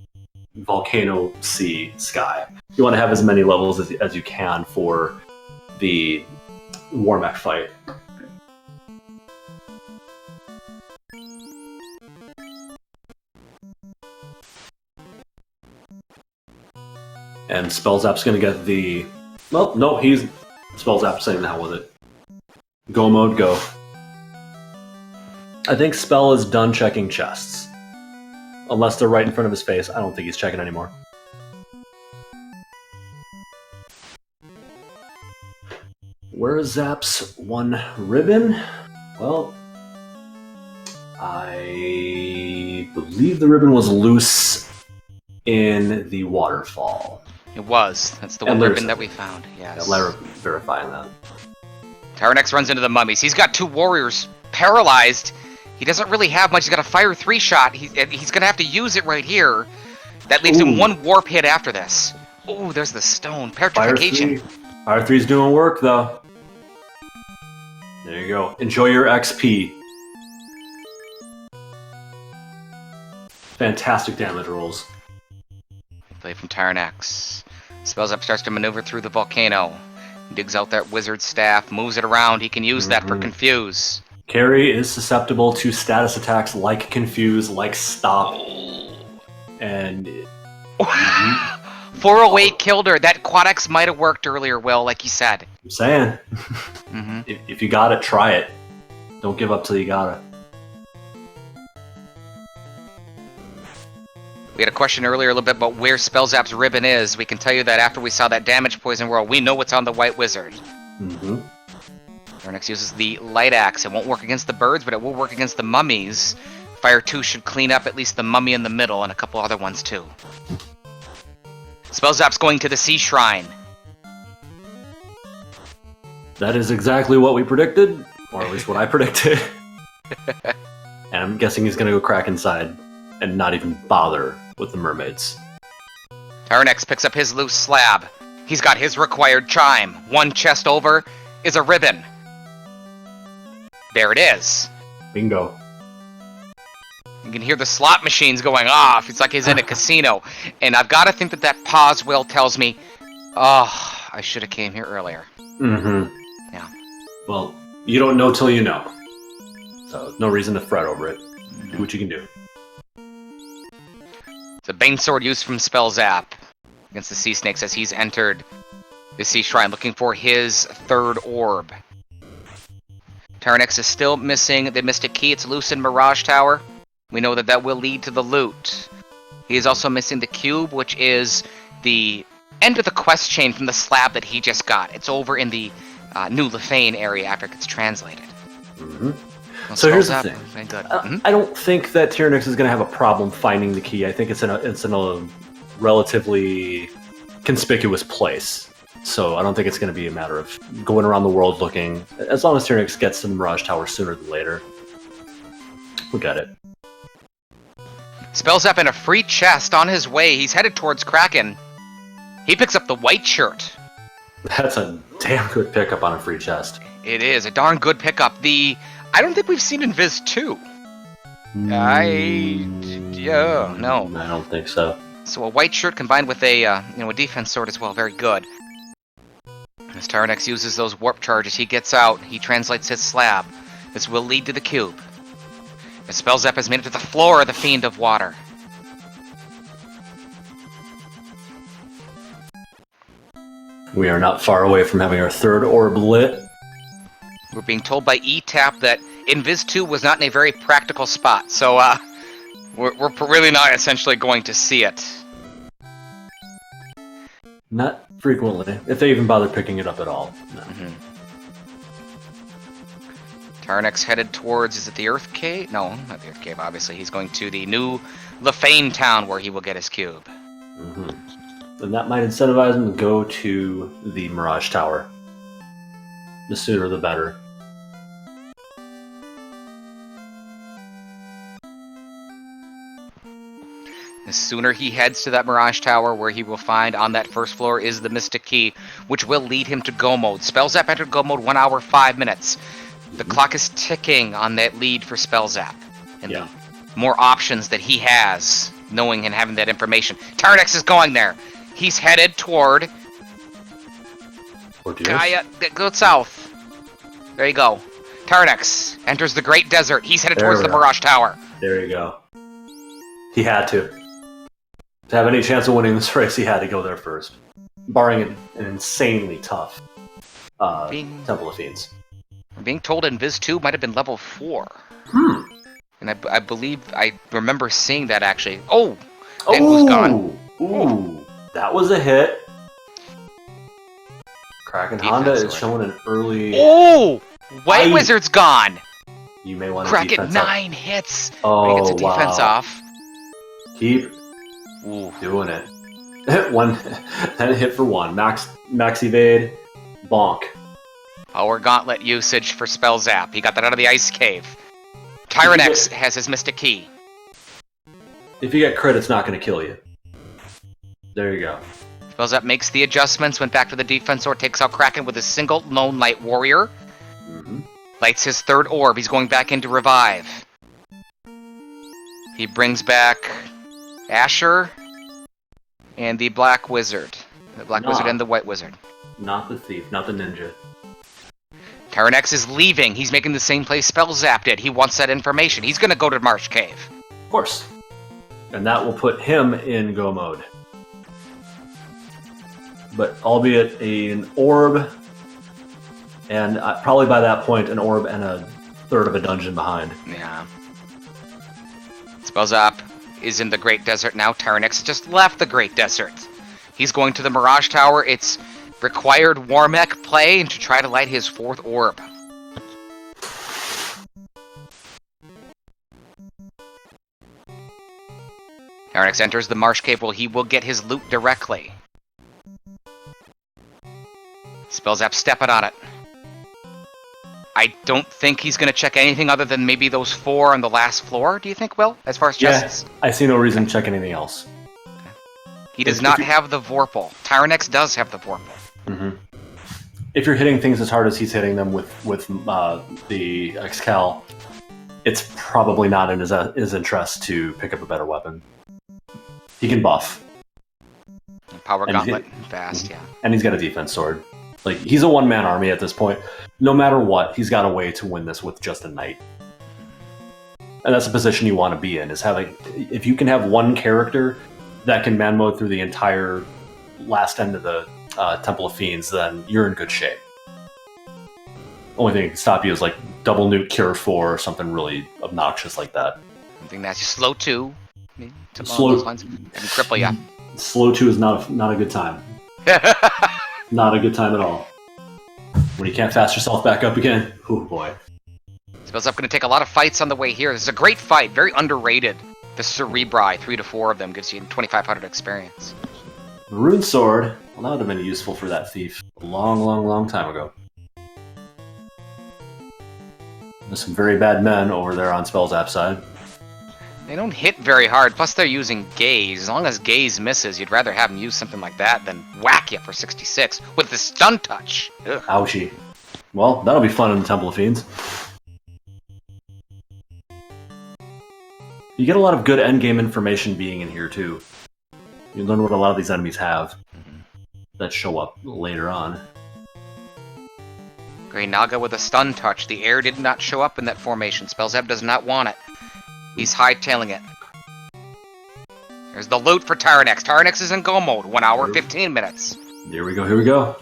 Volcano, Sea, Sky. You want to have as many levels as you can for the Warmech fight. And Spellzapp's going to get the... Well, no, Spellzapp's saying the hell with it. Go mode, go. I think Spell is done checking chests. Unless they're right in front of his face. I don't think he's checking anymore. Where is Zapp's one ribbon? Well, I believe the ribbon was loose in the waterfall. It was. That's the one ribbon that we found. Yes. Yeah, let her verify that. Tyerenex runs into the mummies. He's got two warriors paralyzed. He doesn't really have much. He's got a fire 3-shot. He's going to have to use it right here. That leaves him one warp hit after this. Oh, there's the stone. Petrification. Fire 3's doing work, though. There you go. Enjoy your XP. Fantastic damage rolls. Play from Tyerenex. Spellzapp starts to maneuver through the volcano. Digs out that wizard staff, moves it around. He can use that for Confuse. Carrie is susceptible to status attacks like Confuse, like Stop. And... 408 killed her. That Quad X might have worked earlier, Will, like you said. I'm saying. If you got it, try it. Don't give up till you got it. We had a question earlier a little bit about where Spellzapp's ribbon is. We can tell you that after we saw that damage poison world, we know what's on the White Wizard. Tyerenex uses the light axe. It won't work against the birds, but it will work against the mummies. Fire 2 should clean up at least the mummy in the middle and a couple other ones too. Spellzapp's going to the Sea Shrine. That is exactly what we predicted, or at least what I predicted. And I'm guessing he's going to go crack inside and not even bother with the mermaids. Tyerenex picks up his loose slab. He's got his required chime. One chest over is a ribbon. There it is. Bingo. You can hear the slot machines going off. It's like he's in a casino. And I've got to think that pause will tells me, oh, I should have came here earlier. Yeah. Well, you don't know till you know. So, no reason to fret over it. Do what you can do. It's a Bane Sword used from Spellzapp against the Sea Snakes as he's entered the Sea Shrine looking for his third orb. Tyerenex is still missing the Mystic Key. It's loose in Mirage Tower. We know that that will lead to the loot. He is also missing the cube, which is the end of the quest chain from the slab that he just got. It's over in the New Lefane area after it gets translated. So here's the thing. I don't think that Tyerenex is going to have a problem finding the key. I think it's in a relatively conspicuous place. So I don't think it's going to be a matter of going around the world looking. As long as Tyerenex gets to the Mirage Tower sooner than later, we'll get it. Spellzapp in a free chest on his way. He's headed towards Kraken. He picks up the white shirt. That's a damn good pickup on a free chest. It is a darn good pickup. I don't think we've seen Invis 2. No. I don't think so. So a white shirt combined with a defense sword as well. Very good. As Tyerenex uses those warp charges, he gets out. He translates his slab. This will lead to the cube. As Spellzapp has made it to the floor of the Fiend of Water. We are not far away from having our third orb lit. We're being told by E-Tap that Invis 2 was not in a very practical spot, so we're really not essentially going to see it. Not frequently, if they even bother picking it up at all. No. Tyerenex headed towards, is it the Earth Cave? No, not the Earth Cave, obviously. He's going to the new Lefane town where he will get his cube. And that might incentivize him to go to the Mirage Tower. The sooner the better. The sooner he heads to that Mirage Tower, where he will find on that first floor is the Mystic Key, which will lead him to Go Mode. Spellzapp entered Go Mode 1 hour, 5 minutes. The clock is ticking on that lead for Spellzapp. And the more options that he has, knowing and having that information. Tyerenex is going there. He's headed toward Gaia. Go south. There you go. Tyerenex enters the Great Desert. He's headed towards the Mirage Tower. There you go. He had to. To have any chance of winning this race, he had to go there first. Barring an insanely tough Temple of Fiends. I'm being told Invis 2 might have been level 4. And I believe I remember seeing that actually. Oh! That was gone. Ooh. That was a hit. Kraken Honda is showing an early... Oh! White Wizard's gone! You may want to Kraken 9 hits! Oh, he gets a defense off. Keep doing it. That hit for 1. Max evade. Bonk. Power Gauntlet usage for Spellzapp. He got that out of the Ice Cave. Tyerenex has his Mystic Key. If you get crit, it's not going to kill you. There you go. Spellzapp makes the adjustments, went back to the defense sword, takes out Kraken with a single lone light warrior. Lights his third orb. He's going back into revive. He brings back Asher and the Black Wizard. The Black Wizard and the White Wizard. Not the thief, not the ninja. Tyerenex is leaving. He's making the same play Spellzapp did. He wants that information. He's going to go to Marsh Cave. Of course. And that will put him in go mode. But albeit an orb, and probably by that point an orb and a third of a dungeon behind. Yeah. Spellzapp is in the Great Desert now. Tyerenex just left the Great Desert. He's going to the Mirage Tower. It's required Warmech play to try to light his 4th orb. Tyerenex enters the Marsh Cave where he will get his loot directly. Spellzapp stepping on it. I don't think he's going to check anything other than maybe those 4 on the last floor, do you think, Will? As far as chests? I see no reason to check anything else. He does not have the Vorpal. Tyerenex does have the Vorpal. If you're hitting things as hard as he's hitting them with the Excal, it's probably not in his interest to pick up a better weapon. He can buff. Power Gauntlet, fast, yeah. And he's got a defense sword. Like, he's a one-man army at this point. No matter what, he's got a way to win this with just a knight. And that's the position you want to be in, is having... If you can have one character that can man mode through the entire last end of the Temple of Fiends, then you're in good shape. Only thing that can stop you is like double nuke cure 4 or something really obnoxious like that. Something that's just slow 2. Slow lines, and cripple ya. Slow 2 is not a good time. Not a good time at all. When you can't fast yourself back up again, oh boy. Spellzapp going to take a lot of fights on the way here. This is a great fight, very underrated The Cerebri, 3 to 4 of them, gives you 2,500 experience. The Rune Sword, well, that would have been useful for that thief a long time ago. There's some very bad men over there on Spellzapp's side. They don't hit very hard, plus they're using Gaze. As long as Gaze misses, you'd rather have them use something like that than whack you for 66 with the Stun Touch. Ugh. Ouchie. Well, that'll be fun in the Temple of Fiends. You get a lot of good endgame information being in here, too. You learn what a lot of these enemies have that show up later on. Grey Naga with a Stun Touch. The air did not show up in that formation. Spellzapp does not want it. He's hightailing it. There's the loot for Tyerenex. Tyerenex is in go mode. 1 hour, 15 minutes. Here we go, here we go.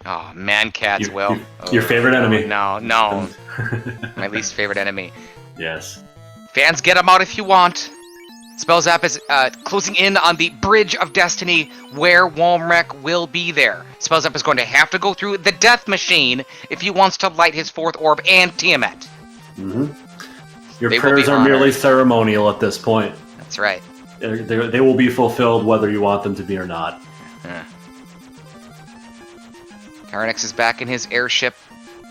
Oh, man-cats, Will. Your favorite enemy. No. My least favorite enemy. Yes. Fans, get him out if you want. Spellzapp is closing in on the Bridge of Destiny where Womrek will be there. Spellzapp is going to have to go through the Death Machine if he wants to light his 4th orb and Tiamat. Your prayers are merely ceremonial at this point. That's right. They will be fulfilled whether you want them to be or not. Tyerenex is back in his airship,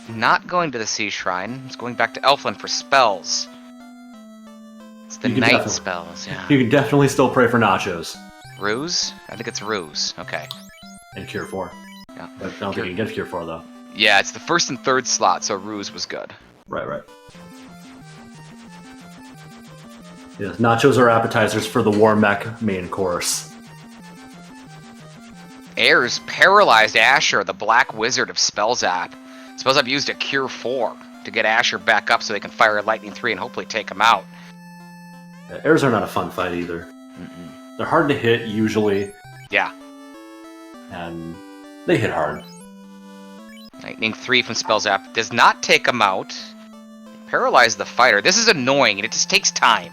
not going to the Sea Shrine. He's going back to Elfland for spells. It's the night spells, yeah. You can definitely still pray for nachos. Ruse? I think it's Ruse. Okay. And Cure 4. Yeah. But I don't think you can get Cure 4, though. Yeah, it's the 1st and 3rd slot, so Ruse was good. Right. Yes, nachos are appetizers for the War Mech main course. Ayers paralyzed Asher, the Black Wizard of Spellzapp. Spellzapp used a Cure 4 to get Asher back up so they can fire a Lightning 3 and hopefully take him out. Yeah, Ayers are not a fun fight either. They're hard to hit, usually. Yeah. And they hit hard. Lightning 3 from Spellzapp does not take him out. Paralyze the fighter. This is annoying, and it just takes time.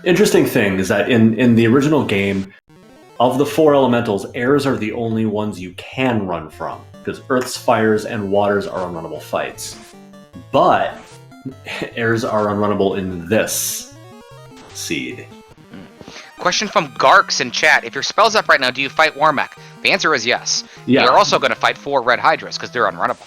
Interesting thing is that in the original game, of the 4 elementals, airs are the only ones you can run from, because Earth's, Fires, and Waters are unrunnable fights. But airs are unrunnable in this seed. Question from Garks in chat. If you're Spellzapp right now, do you fight Warmech? The answer is yes. Yeah. You're also going to fight 4 Red Hydras, because they're unrunnable.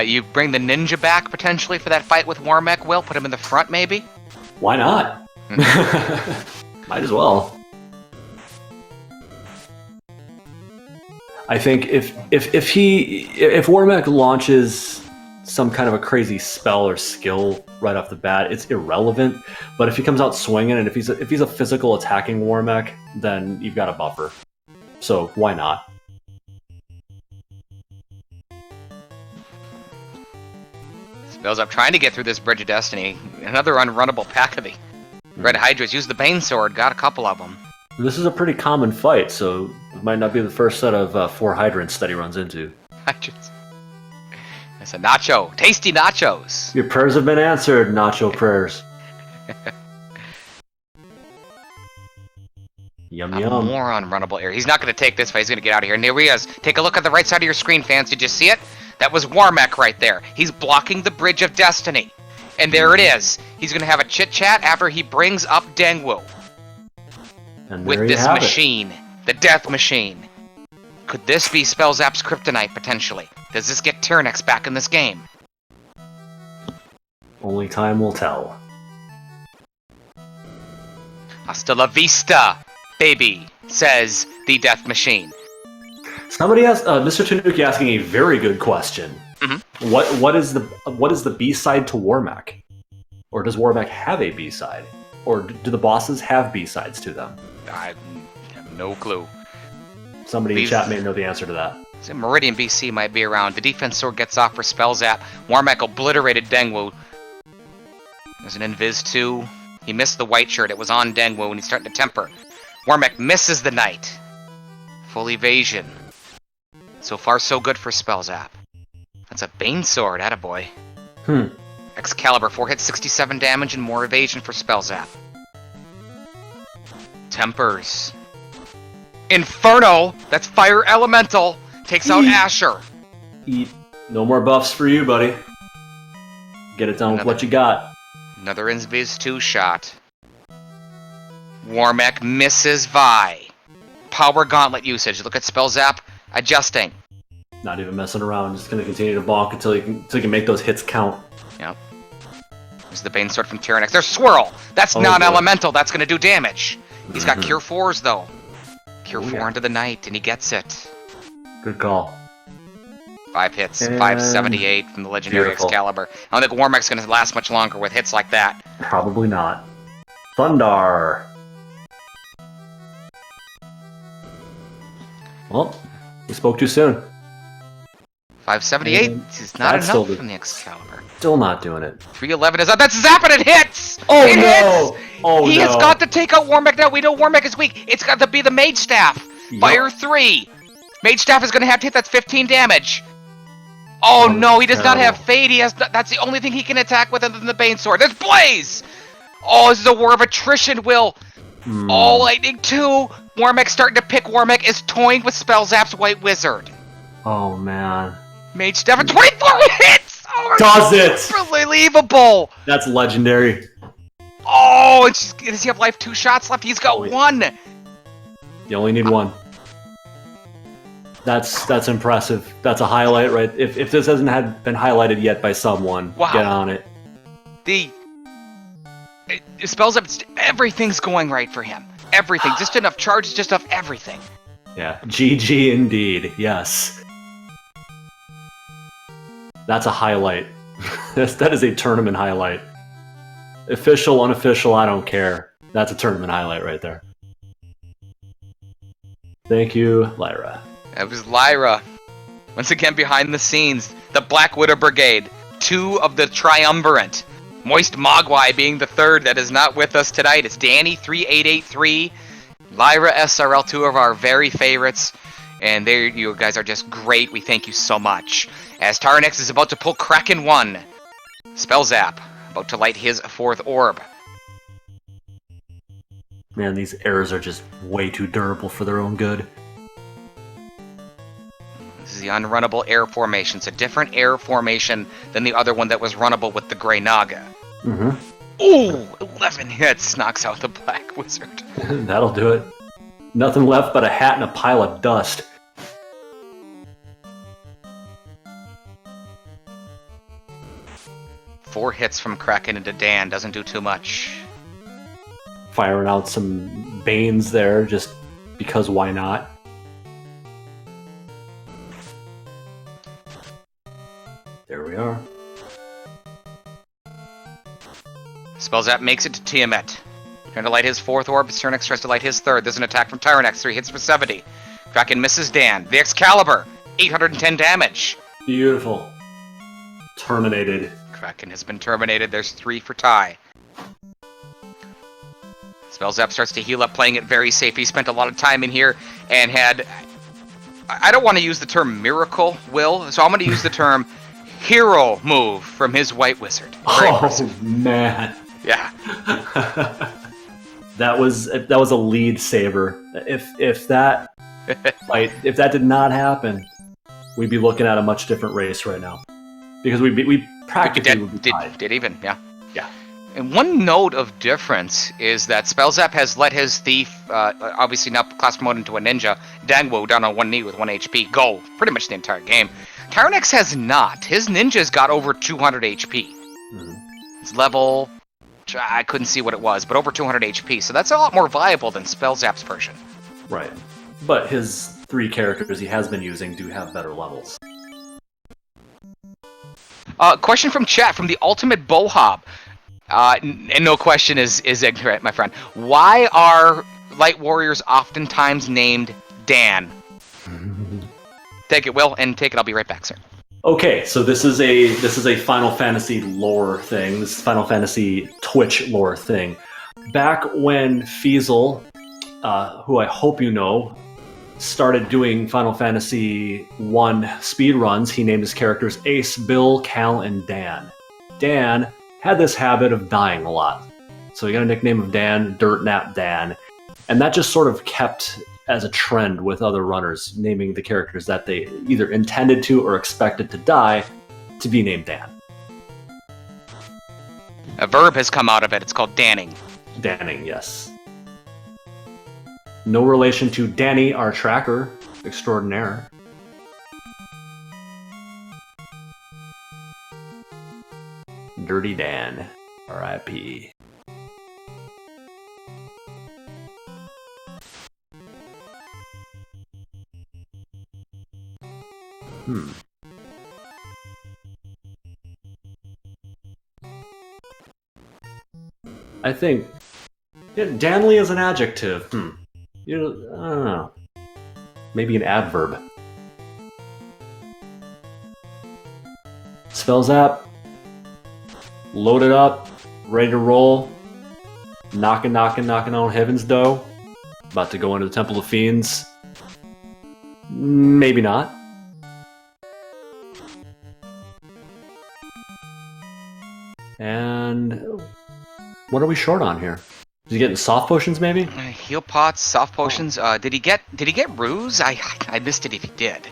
You bring the ninja back, potentially, for that fight with Warmech, Will? Put him in the front, maybe? Why not? Might as well. I think if Warmech launches some kind of a crazy spell or skill right off the bat, it's irrelevant. But if he comes out swinging, and if he's a physical attacking Warmech, then you've got a buffer. So why not? Spellzapp trying to get through this Bridge of Destiny. Another unrunnable pack of the Red Hydras. Used the Bane Sword, got a couple of them. This is a pretty common fight, so it might not be the first set of 4 Hydrants that he runs into. Hydrants. It's a nacho. Tasty nachos. Your prayers have been answered, nacho prayers. Yum. More unrunnable area. He's not going to take this fight. He's going to get out of here. And there he is. Take a look at the right side of your screen, fans. Did you see it? That was Warmech right there. He's blocking the Bridge of Destiny. And there it is. He's going to have a chit-chat after he brings up Dengwu. With this machine. The Death Machine. Could this be Spellzapp's kryptonite, potentially? Does this get Tyerenex back in this game? Only time will tell. Hasta la vista, baby, says the Death Machine. Somebody asked, Mr. Tanuki asking a very good question. What is the B-side to Warmech? Or does Warmech have a B-side? Or do the bosses have B-sides to them? I have no clue. Somebody in chat may know the answer to that. So Meridian BC might be around. The defense sword gets off for Spellzapp. Warmech obliterated Dengwu. There's an Invis 2. He missed the white shirt. It was on Dengwu and he's starting to temper. Warmech misses the knight. Full evasion. So far, so good for Spellzapp. That's a Bane Sword, attaboy. Excalibur, 4 hits, 67 damage, and more evasion for Spellzapp. Tempers. Inferno! That's Fire Elemental! Takes out Asher. Eat. No more buffs for you, buddy. Get it done with what you got. Another Invis 2 shot. Warmech misses Vi. Power Gauntlet usage. Look at Spellzapp. Adjusting. Not even messing around. Just going to continue to bonk until you can make those hits count. Yep. There's the Bane Sword from Tyerenex. There's Swirl! That's non-elemental. That's going to do damage. He's got Cure 4s, though. Cure 4 into the night, and he gets it. Good call. 5 hits, 578 from the legendary Excalibur. I don't think Warmech's going to last much longer with hits like that. Probably not. Thundar. Well, we spoke too soon. 578 is not enough from the Excalibur. Still not doing it. 311 is up. That's Zap, and it hits! Oh, it no! Hits! Oh, he has got to take out Warmech now. We know Warmech is weak. It's got to be the Mage Staff. Yep. Fire 3. Mage Staff is going to have to hit. That's 15 damage. Oh no, he does not have Fade. He has. That's the only thing he can attack with other than the Bane Sword. There's Blaze! Oh, this is a war of attrition, Will. Oh, Lightning 2. Warmech starting to pick. Warmech is toying with Spellzapp's White Wizard. Oh, man. Mage Staff at 24 hits! Oh, does it! Unbelievable! That's legendary. Oh, does he have life 2 shots left? He's got 1. You only need 1. That's impressive. That's a highlight, right? If this hasn't been highlighted yet by someone, get on it. Spellzapp, everything's going right for him. Everything. Just enough charges, just enough everything. Yeah. GG indeed. Yes. That's a highlight. That is a tournament highlight. Official, unofficial, I don't care. That's a tournament highlight right there. Thank you, Lyra. That was Lyra. Once again, behind the scenes, the Black Widow Brigade. 2 of the Triumvirate. Moist Mogwai being the 3rd that is not with us tonight. It's Danny 3883, Lyra SRL, 2 of our very favorites. And there, you guys are just great. We thank you so much. As Tyerenex is about to pull Kraken 1. Spellzapp about to light his 4th orb. Man, these errors are just way too durable for their own good. This is the unrunnable air formation. It's a different air formation than the other one that was runnable with the Grey Naga. Ooh, 11 hits knocks out the Black Wizard. That'll do it. Nothing left but a hat and a pile of dust. Four hits from Kraken into Dan doesn't do too much. Firing out some Banes there, just because why not? There we are. Spellzapp makes it to Tiamat. Trying to light his 4th orb. Tyerenex tries to light his 3rd. There's an attack from Tyerenex. 3 hits for 70. Kraken misses Dan. The Excalibur. 810 damage. Beautiful. Terminated. Kraken has been terminated. There's 3 for Ty. Spellzapp starts to heal up, playing it very safe. He spent a lot of time in here and had... I don't want to use the term miracle, Will, so I'm going to use the term hero move from his White Wizard. Very impressive. Man. Yeah. That was a lead saver. If that did not happen, we'd be looking at a much different race right now. Because we practically would be tied. Did even, yeah. Yeah. And one note of difference is that Spellzapp has let his thief, obviously now class promoted into a ninja, Dangwo down on 1 knee with 1 HP, go pretty much the entire game. Tyerenex has not. His ninja's got over 200 HP. His level, I couldn't see what it was, but over 200 HP, so that's a lot more viable than Spellzapp's version. Right. But his 3 characters he has been using do have better levels. Question from chat from the Ultimate Bohob. And no question is ignorant, my friend. Why are Light Warriors oftentimes named Dan? Take it, Will, and take it. I'll be right back, sir. Okay, so this is a Final Fantasy lore thing. This is Final Fantasy Twitch lore thing. Back when Feasel, who I hope you know, started doing Final Fantasy 1 speedruns, he named his characters Ace, Bill, Cal, and Dan. Dan had this habit of dying a lot. So he got a nickname of Dan, Dirt Nap Dan. And that just sort of kept as a trend with other runners, naming the characters that they either intended to or expected to die to be named Dan. A verb has come out of it. It's called danning. Danning, yes. No relation to Danny, our tracker extraordinaire. Dirty Dan, R.I.P. I think Danley is an adjective. I don't know. Maybe an adverb. Spellzapp. Loaded up, ready to roll. Knocking on heaven's door. About to go into the Temple of Fiends. Maybe not. And what are we short on here? Is he getting soft potions, maybe? Heal pots, soft potions. Did he get ruse? I missed it if he did.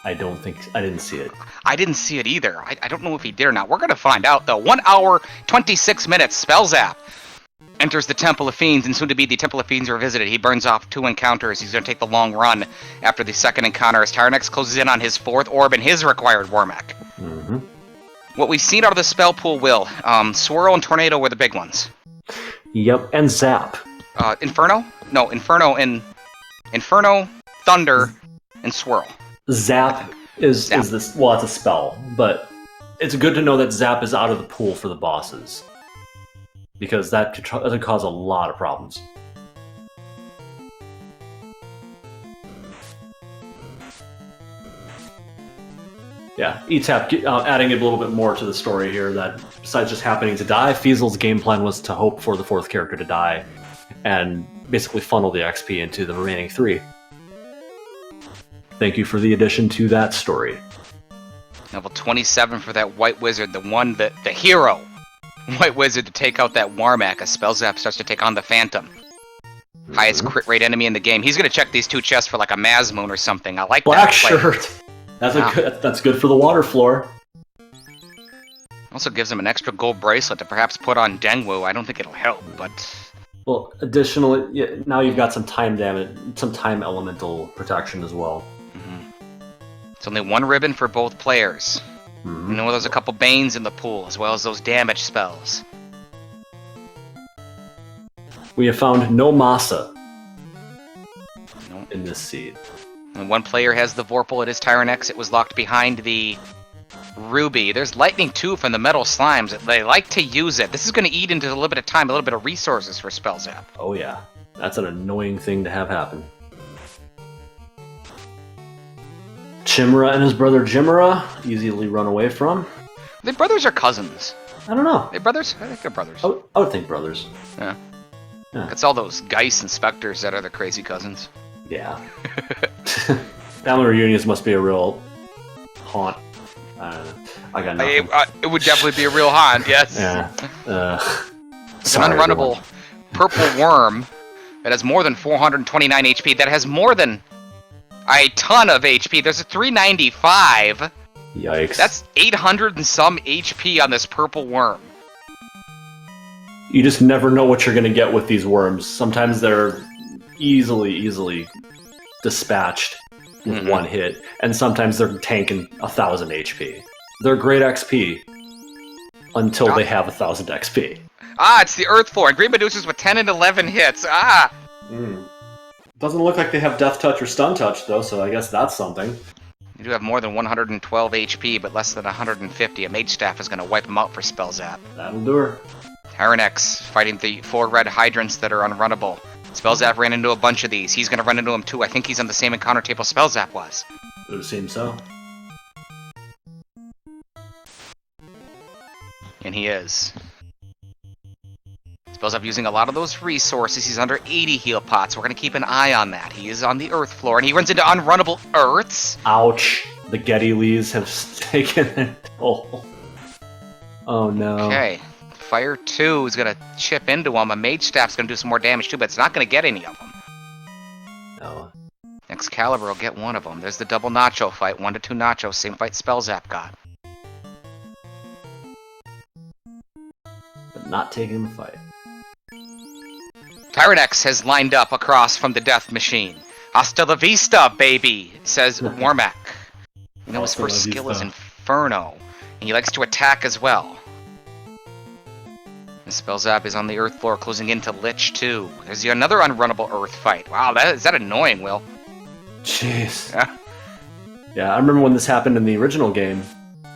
I didn't see it. I didn't see it either. I don't know if he did or not. We're gonna find out though. 1 hour, 26 minutes. Spellzapp enters the Temple of Fiends, and soon to be the Temple of Fiends are visited. He burns off 2 encounters. He's gonna take the long run after the second encounter as Tyerenex closes in on his 4th orb and his required Warmech. Mm-hmm. What we've seen out of the spell pool, Will, Swirl and Tornado were the big ones. Yep, and Zap. Inferno? No, Inferno, Thunder, and Swirl. Zap is this. Well, it's a spell, but it's good to know that Zap is out of the pool for the bosses, because that could cause a lot of problems. Yeah, ETAP adding a little bit more to the story here, that besides just happening to die, Fiesel's game plan was to hope for the 4th character to die and basically funnel the XP into the remaining 3. Thank you for the addition to that story. Level 27 for that White Wizard, the hero White Wizard to take out that Warmech as Spellzapp starts to take on the Phantom. Highest crit rate enemy in the game. He's going to check these 2 chests for like a Mazmoon or something. I like Black that. shirt! That's good for the water floor. Also gives him an extra gold bracelet to perhaps put on Dengwu. I don't think it'll help, but... Well, additionally, now you've got some time damage, some time elemental protection as well. It's only 1 ribbon for both players. You know, there's a couple Banes in the pool, as well as those damage spells. We have found no Masa in this seed. When 1 player has the Vorpal, it is Tyerenex. It was locked behind the Ruby. There's Lightning too from the Metal Slimes. They like to use it. This is going to eat into a little bit of time, a little bit of resources for Spellzapp. Oh yeah, that's an annoying thing to have happen. Chimera and his brother Jimera easily run away from. Are they brothers or cousins? I don't know. They brothers? I think they're brothers. I would think brothers. Yeah. It's all those Geist and Spectres that are the crazy cousins. Yeah. Family reunions must be a real haunt. I don't know. I got nothing. It would definitely be a real haunt, yes. Yeah. It's an unrunnable purple worm that has more than 429 HP, that has more than a ton of HP. There's a 395. Yikes. That's 800 and some HP on this purple worm. You just never know what you're going to get with these worms. Sometimes they're easily dispatched with 1 hit, and sometimes they're tanking 1,000 HP. They're great XP until they have 1,000 XP. It's the Earth Floor, and Green Medusas with 10 and 11 hits. Doesn't look like they have Death Touch or Stun Touch, though, so I guess that's something. You do have more than 112 HP, but less than 150. A Mage Staff is going to wipe them out for Spellzapp. That'll do her. Tyerenex fighting the 4 red hydrants that are unrunnable. Spellzapp ran into a bunch of these. He's going to run into them too. I think he's on the same encounter table Spellzapp was. It would seem so. And he is. Spellzapp using a lot of those resources. He's under 80 heal pots. We're going to keep an eye on that. He is on the Earth floor, and he runs into unrunnable Earths. Ouch. The Getty Lees have taken it. Oh no. Okay. Fire 2 is going to chip into him. A Mage Staff's going to do some more damage too, but it's not going to get any of them. Excalibur will get one of them. There's the double Nacho fight. 1 to 2 Nacho. Same fight Spellzapp got. But not taking the fight. Tyerenex has lined up across from the death machine. Hasta la vista, baby, says Warmack. You know his first skill is Inferno, and he likes to attack as well. And Spellzapp is on the earth floor, closing into Lich 2. There's another unrunnable earth fight. Wow, is that annoying, Will? Jeez. Yeah, I remember when this happened in the original game.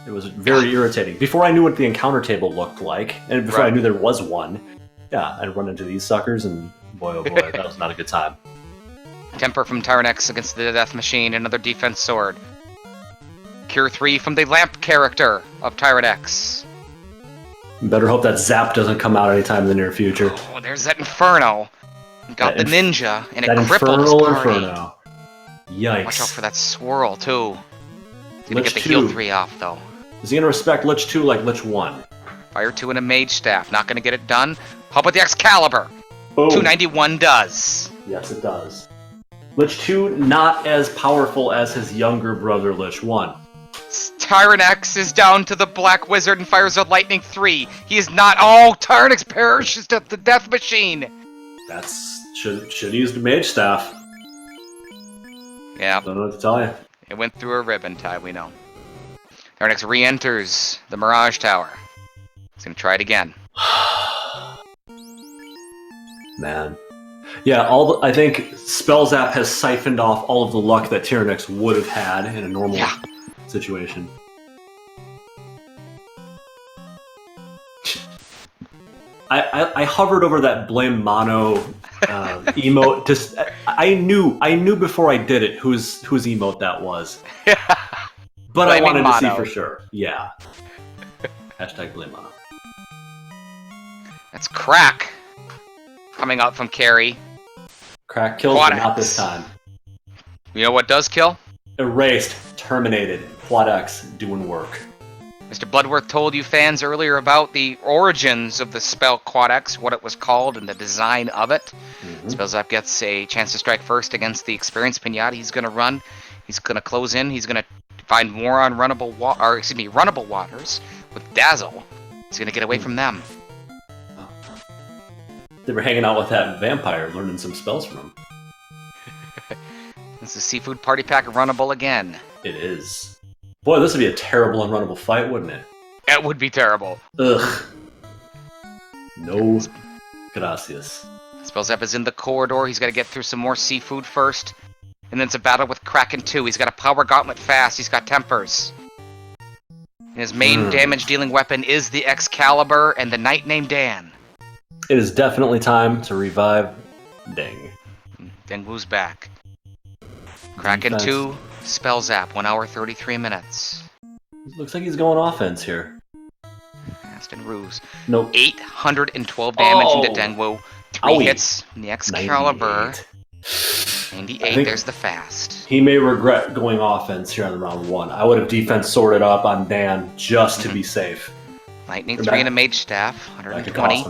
It was very irritating. Before I knew what the encounter table looked like, and before I knew there was one, yeah, I'd run into these suckers, and boy, oh boy, that was not a good time. Temper from Tyerenex against the Death Machine, another defense sword. Cure 3 from the Lamp character of Tyerenex. Better hope that Zap doesn't come out anytime in the near future. Oh, there's that Inferno. Got the ninja, and it that crippled his party. Inferno. Yikes. Watch out for that swirl, too. He's gonna Lich get the 2. heal 3 off, though. Is he gonna respect Lich 2 like Lich 1? Fire 2 and a Mage Staff. Not gonna get it done. How about the Excalibur? Boom. 291 does. Yes, it does. Lich 2, not as powerful as his younger brother Lich 1. Tyerenex is down to the Black Wizard and fires a Lightning 3. He is not. Oh, Tyerenex perishes to the Death Machine. Should use the Mage Staff. Yeah. Don't know what to tell you. It went through a ribbon, Ty, we know. Tyerenex re-enters the Mirage Tower. He's gonna try it again. Man. Yeah, I think Spellzapp has siphoned off all of the luck that Tyerenex would have had in a normal situation. I hovered over that blame mono emote. Just I knew before I did it whose emote that was. But I wanted to see for sure. Yeah. Hashtag blame mono. That's Crack coming out from Carrie. Crack kills, but not this time. You know what does kill? Erased, terminated, Quad X doing work. Mr. Bloodworth told you fans earlier about the origins of the spell Quad X, what it was called, and the design of it. Spellzapp gets a chance to strike first against the experienced Pinata. He's going to run. He's going to close in. He's going to find more unrunnable runnable waters with Dazzle. He's going to get away from them. They were hanging out with that vampire, learning some spells from him. This is Seafood Party Pack runnable again. It is. Boy, this would be a terrible unrunnable fight, wouldn't it? It would be terrible. Ugh. No gracias. Spellzapp is in the corridor. He's got to get through some more seafood first. And then it's a battle with Kraken 2. He's got a power gauntlet fast. He's got tempers. And his main damage-dealing weapon is the Excalibur and the knight named Dan. It is definitely time to revive Deng. Dengwu's back. Kraken 2, Spellzapp, 1 hour 33 minutes. Looks like he's going offense here. Fast and ruse. Nope. 812 damage into Dengwu. 3 hits from the Excalibur. 98, there's the fast. He may regret going offense here on round 1. I would have defense sorted up on Dan just to be safe. Lightning 3 and a Mage Staff, 120.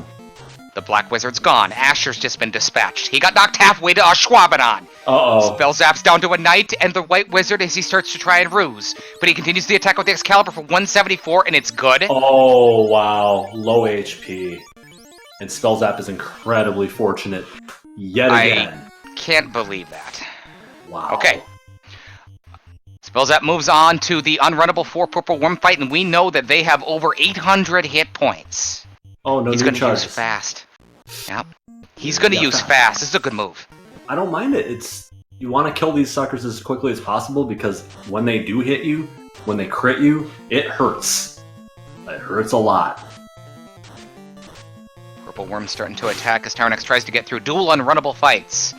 The Black Wizard's gone. Asher's just been dispatched. He got knocked halfway to Ashwaubenon. Uh-oh. Spellzapp's down to a Knight and the White Wizard as he starts to try and ruse. But he continues the attack with the Excalibur for 174, and it's good. Oh, wow. Low HP. And Spellzapp is incredibly fortunate yet again. I can't believe that. Wow. Okay. Spellzapp moves on to the unrunnable 4 Purple Worm fight, and we know that they have over 800 hit points. Oh, no, he's going to use fast. Yep. He's going to use fast. This is a good move. I don't mind it. You want to kill these suckers as quickly as possible because when they do hit you, when they crit you, it hurts. It hurts a lot. Purple Worm starting to attack as Tyerenex tries to get through dual unrunnable fights.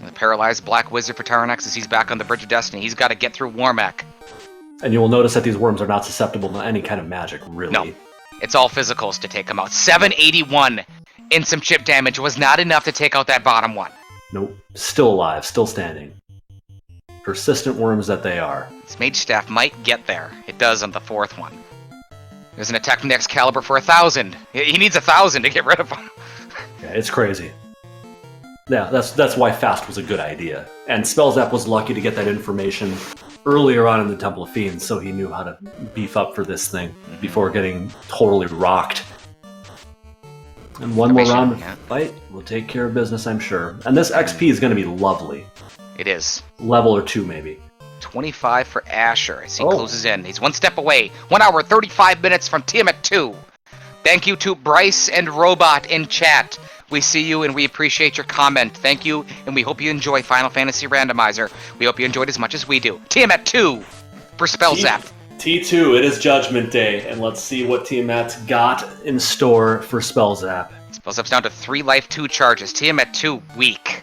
The paralyzed Black Wizard for Tyerenex as he's back on the Bridge of Destiny. He's got to get through Warmack. And you will notice that these worms are not susceptible to any kind of magic, really. No. It's all physicals to take him out. 781 in some chip damage was not enough to take out that bottom one. Nope. Still alive, still standing. Persistent worms that they are. This Mage Staff might get there. It does on the 4th one. There's an attack from the Excalibur for 1,000. He needs 1,000 to get rid of him. Yeah, it's crazy. Yeah, that's why fast was a good idea. And Spellzapp was lucky to get that information earlier on in the Temple of Fiends, so he knew how to beef up for this thing before getting totally rocked. And one more round of fight will take care of business, I'm sure. And this XP is going to be lovely. It is. Level or 2, maybe. 25 for Asher as he closes in. He's 1 step away. 1 hour, 35 minutes from Tiamat 2. Thank you to Bryce and Robot in chat. We see you and we appreciate your comment. Thank you, and we hope you enjoy Final Fantasy Randomizer. We hope you enjoyed as much as we do. Tiamat 2 for Spellzapp. T2, it is Judgment Day, and let's see what Tiamat's got in store for Spellzapp. Spellzapp's down to 3 life, 2 charges. Tiamat 2, weak.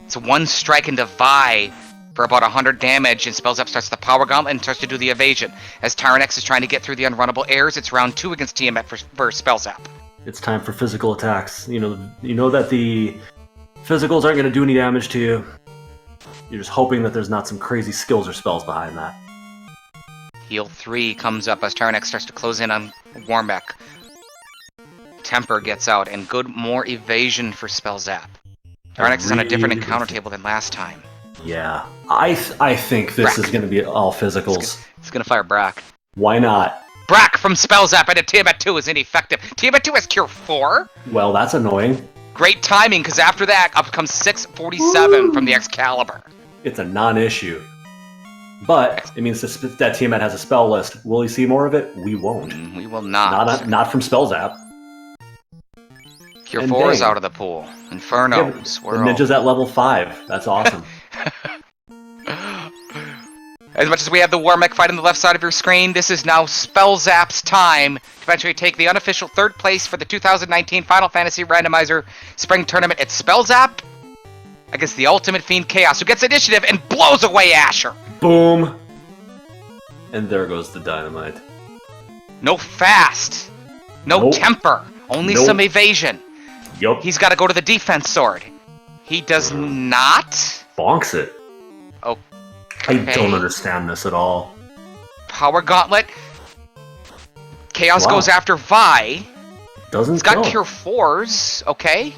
It's 1 strike into Vi for about 100 damage, and Spellzapp starts the Power Gauntlet and starts to do the evasion. As Tyerenex is trying to get through the unrunnable airs, it's round 2 against Tiamat for Spellzapp. It's time for physical attacks. You know that the physicals aren't going to do any damage to you. You're just hoping that there's not some crazy skills or spells behind that. Heal 3 comes up as Tyerenex starts to close in on Warmech. Temper gets out, and more evasion for Spellzapp. Tyerenex is on a different encounter table than last time. Yeah, I think this is going to be all physicals. It's going to fire Brack. Why not? Brack from Spellzapp into Tiamat 2 is ineffective. Tiamat 2 has Cure 4. Well, that's annoying. Great timing, because after that, up comes 647 from the Excalibur. It's a non-issue. But it means that Tiamat has a spell list. Will he see more of it? We won't. We will not. Not from Spellzapp. Cure 4 is out of the pool. Inferno. Yeah, the ninja's at level 5. That's awesome. As much as we have the Warmech fight on the left side of your screen, this is now Spellzapp's time to eventually take the unofficial 3rd place for the 2019 Final Fantasy Randomizer Spring Tournament. It's Spellzapp against the Ultimate Fiend Chaos, who gets initiative and blows away Asher. Boom! And there goes the dynamite. No fast. No temper. Only some evasion. Yup. He's got to go to the defense sword. He does not. Bonks it. Okay. I don't understand this at all. Power Gauntlet. Chaos goes after Vi. He's got Cure 4s. Okay.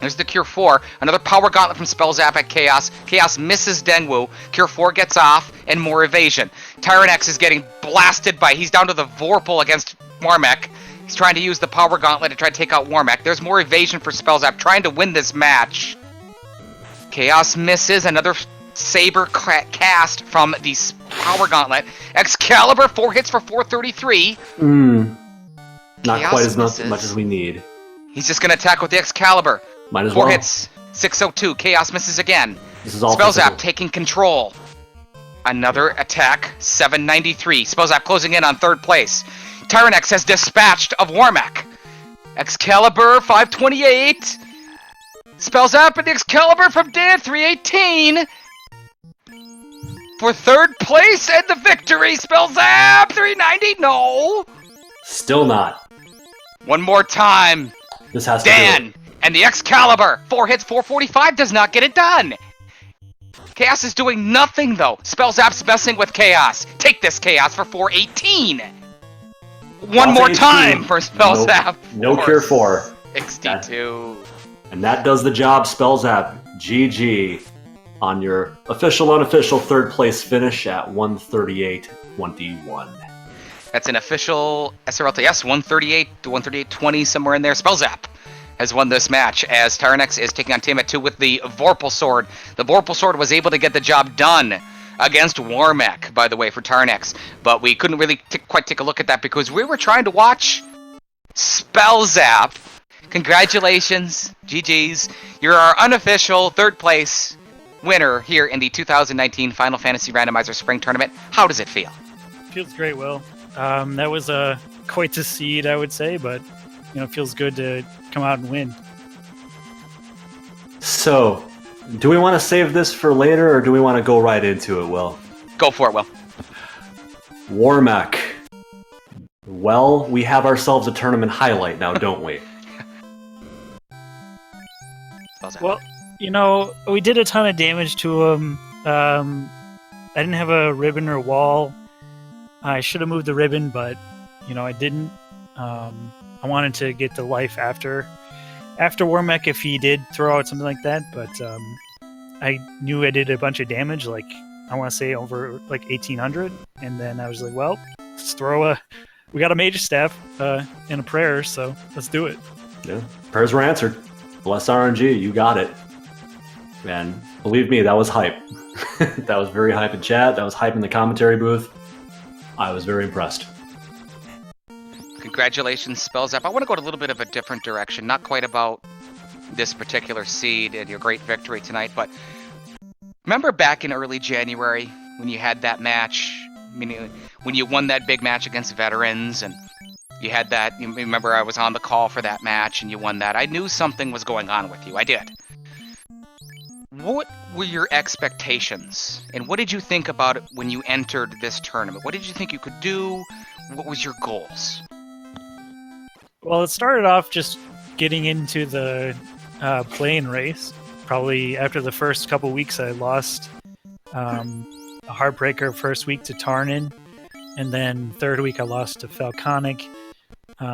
There's the Cure 4. Another Power Gauntlet from Spellzapp at Chaos. Chaos misses Dengwu. Cure 4 gets off, and more evasion. Tyerenex is getting blasted by... He's down to the Vorpal against Warmech. He's trying to use the Power Gauntlet to try to take out Warmech. There's more evasion for Spellzapp, trying to win this match. Chaos misses. Another Saber cast from the Power Gauntlet. Excalibur, 4 hits for 433. Not quite as much as we need. He's just going to attack with the Excalibur. Might as 4 well. hits, 602. Chaos misses again. This is all Spellzapp physical. taking control. Another attack, 793. Spellzapp closing in on 3rd place. Tyerenex has dispatched of Warmech. Excalibur, 528. Spellzapp and the Excalibur from Dan, 318. For 3rd place and the victory, Spellzapp, 390. No. Still not. One more time. This has to Dan and the Excalibur, 4 hits, 445 does not get it done. Chaos is doing nothing though. Spellzapp's messing with Chaos. Take this, Chaos, for 418. One more time for Spellzapp. No Cure 4. 62. And that does the job, Spellzapp. GG on your official, unofficial 3rd place finish at 138.21. That's an official SRLTS, 138 to 138.20, somewhere in there. Spellzapp has won this match as Tyerenex is taking on Tiamat 2 with the Vorpal Sword. The Vorpal Sword was able to get the job done against Warmech, by the way, for Tyerenex. But we couldn't really quite take a look at that because we were trying to watch Spellzapp. Congratulations, GG's. You're our unofficial 3rd place winner here in the 2019 Final Fantasy Randomizer Spring Tournament. How does it feel? Feels great, Will. That was quite a seed, I would say, but it feels good to come out and win. So, do we want to save this for later, or do we want to go right into it, Will? Go for it, Will. Warmech. Well, we have ourselves a tournament highlight now, don't we? Well, we did a ton of damage to him. I didn't have a ribbon or wall. I should have moved the ribbon, but, I didn't. I wanted to get the life after. after Warmech if he did throw out something like that, but I knew I did a bunch of damage, like I want to say over like 1800, and then I was like, well, let's we got a mage staff and a prayer, so let's do it. Yeah, prayers were answered. Bless RNG, you got it. And believe me, that was hype. That was very hype in chat. That was hype in the commentary booth. I was very impressed. Congratulations, Spellzapp. I want to go to a little bit of a different direction, not quite about this particular seed and your great victory tonight, but remember back in early January when you had that match, when you won that big match against veterans, and you had that, you remember I was on the call for that match and you won that. I knew something was going on with you. I did. What were your expectations, and what did you think about it when you entered this tournament? What did you think you could do? What was your goals? Well, it started off just getting into the play-in race. Probably after the first couple weeks, I lost a heartbreaker first week to Tarnin, and then third week I lost to Falconic.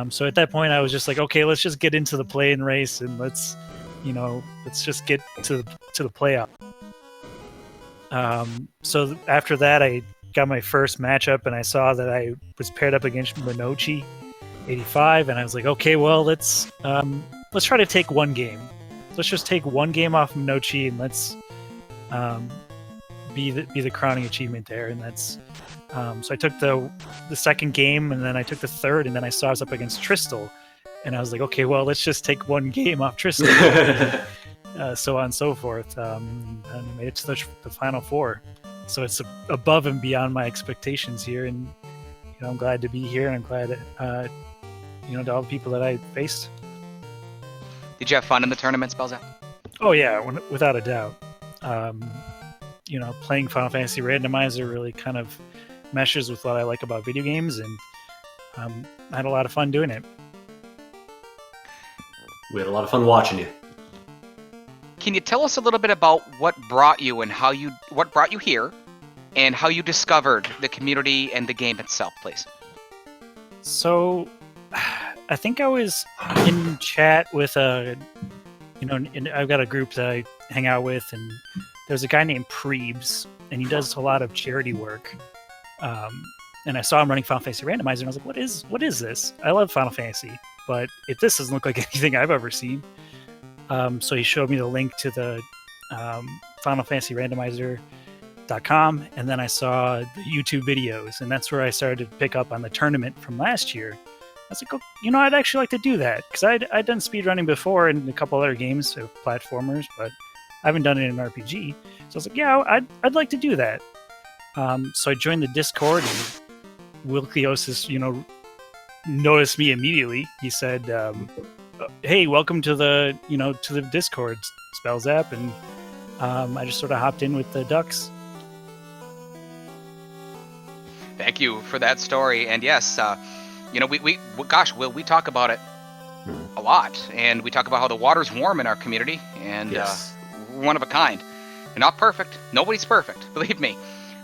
So at that point, I was just like, okay, let's just get into the play-in race and let's just get to the playoff. So after that, I got my first matchup, and I saw that I was paired up against Minochi 85, and I was like, okay, well, let's try to take one game. Let's just take one game off Minochi, and let's be the crowning achievement there. And that's so I took the second game, and then I took the third, and then I saw I was up against Tristal, and I was like, okay, well, let's just take one game off Tristal. So on and so forth, and I made it to the final four. So it's above and beyond my expectations here, and I'm glad to be here, and I'm glad to all the people that I faced. Did you have fun in the tournament, Spellzapp? Oh yeah, without a doubt. Playing Final Fantasy Randomizer really kind of meshes with what I like about video games, and I had a lot of fun doing it. We had a lot of fun watching you. Can you tell us a little bit about what brought you and what brought you here, and how you discovered the community and the game itself, please? So, I think I was in chat with I've got a group that I hang out with, and there's a guy named Prebes, and he does a lot of charity work. And I saw him running Final Fantasy Randomizer, and I was like, what is this? I love Final Fantasy, but this doesn't look like anything I've ever seen. So he showed me the link to the Final Fantasy Randomizer.com, and then I saw the YouTube videos, and that's where I started to pick up on the tournament from last year. I was like, oh, I'd actually like to do that, because I'd done speedrunning before in a couple other games, so platformers, but I haven't done it in an RPG. So I was like, yeah, I'd like to do that. So I joined the Discord, and Wilkios noticed me immediately. He said, hey, welcome to the Discord, Spellzapp, and I just sort of hopped in with the ducks. Thank you for that story, and yes, we talk about it a lot, and we talk about how the water's warm in our community, and yes. We're one of a kind. We're not perfect. Nobody's perfect, believe me.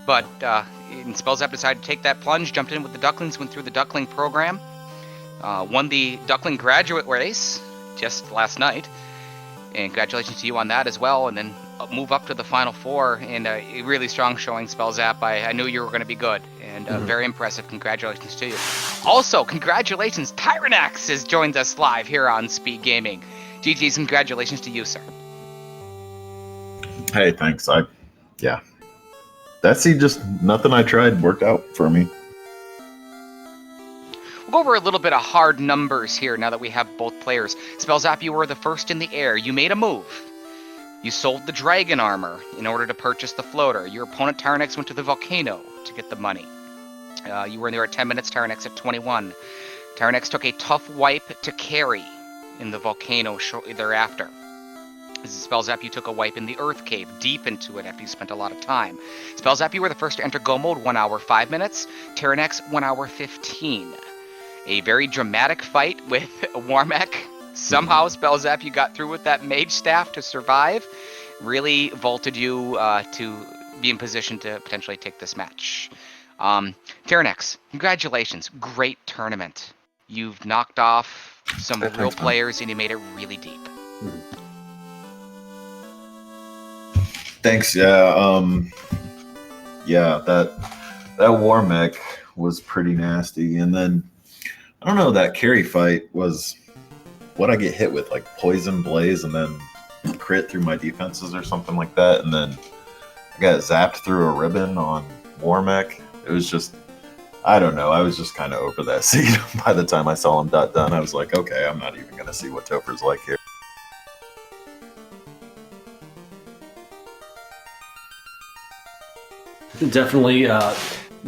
But Spellzapp decided to take that plunge, jumped in with the Ducklings, went through the Duckling program, won the Duckling graduate race just last night, and congratulations to you on that as well, and then move up to the Final Four, and a really strong showing, Spellzapp. I knew you were going to be good, and very impressive. Congratulations to you. Also, congratulations, Tyerenex has joined us live here on Speed Gaming. GG's, congratulations to you, sir. Hey, thanks. That's just nothing I tried worked out for me. We'll go over a little bit of hard numbers here now that we have both players. Spellzapp, you were the first in the air. You made a move. You sold the dragon armor in order to purchase the floater. Your opponent, Tyerenex, went to the volcano to get the money. You were in there at 10 minutes, Tyerenex at 21. Tyerenex took a tough wipe to carry in the volcano shortly thereafter. Spellzapp, you took a wipe in the Earth Cave, deep into it after you spent a lot of time. Spellzapp, you were the first to enter Go Mode, 1 hour 5 minutes. Tyerenex, 1 hour 15. A very dramatic fight with Warmech. Somehow, Spellzapp, you got through with that mage staff to survive. Really vaulted you to be in position to potentially take this match. Tyerenex, congratulations. Great tournament. You've knocked off some real players, and you made it really deep. Thanks. Yeah. Yeah. That war mech was pretty nasty, and then I don't know, that carry fight was what I get hit with, like poison blaze, and then crit through my defenses or something like that, and then I got zapped through a ribbon on war mech. It was just, I don't know. I was just kind of over that scene by the time I saw him done. I was like, okay, I'm not even gonna see what Topher's like here. Definitely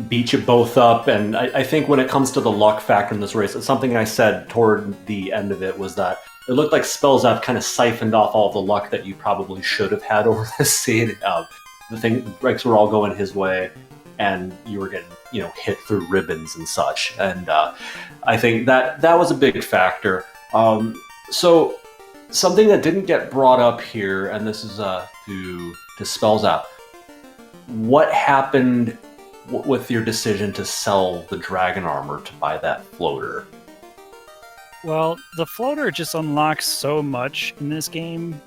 beat you both up, and I think when it comes to the luck factor in this race, it's something I said toward the end of it was that it looked like Spellzapp kind of siphoned off all the luck that you probably should have had over this scene. The breaks were all going his way, and you were getting hit through ribbons and such, and I think that was a big factor. So something that didn't get brought up here, and this is to Spellzapp. What happened with your decision to sell the dragon armor to buy that floater? Well, the floater just unlocks so much in this game.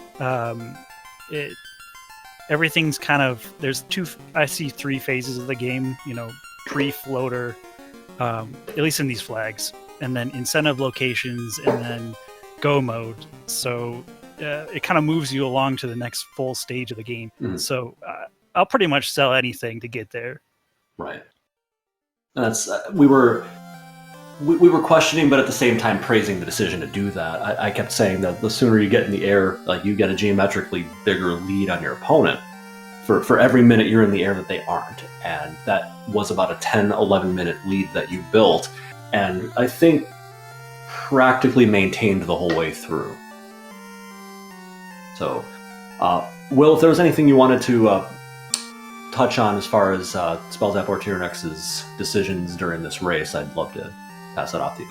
Everything's kind of, I see 3 phases of the game, pre-floater, at least in these flags, and then incentive locations, and then go mode. So it kind of moves you along to the next full stage of the game. Mm-hmm. So I'll pretty much sell anything to get there. Right. That's we were questioning, but at the same time praising the decision to do that. I kept saying that the sooner you get in the air, like you get a geometrically bigger lead on your opponent for every minute you're in the air that they aren't. And that was about a 10, 11 minute lead that you built. And I think practically maintained the whole way through. So, Will, if there was anything you wanted to touch on as far as Spellzapp or Tyerenex's decisions during this race, I'd love to pass that off to you.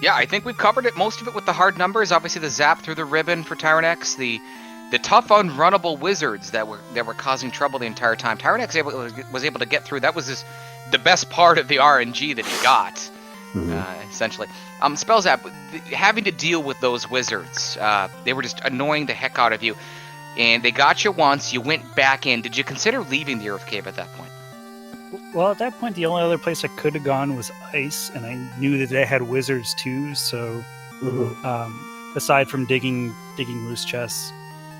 Yeah, I think we've covered it, most of it with the hard numbers. Obviously, the zap through the ribbon for Tyerenex, the tough, unrunnable wizards that were causing trouble the entire time. Tyerenex was able to get through. That was the best part of the RNG that he got, essentially. Spellzapp, having to deal with those wizards, they were just annoying the heck out of you. And they got you once, you went back in. Did you consider leaving the Earth Cave at that point? Well, at that point, the only other place I could have gone was ice, and I knew that they had wizards too, so aside from digging loose chests,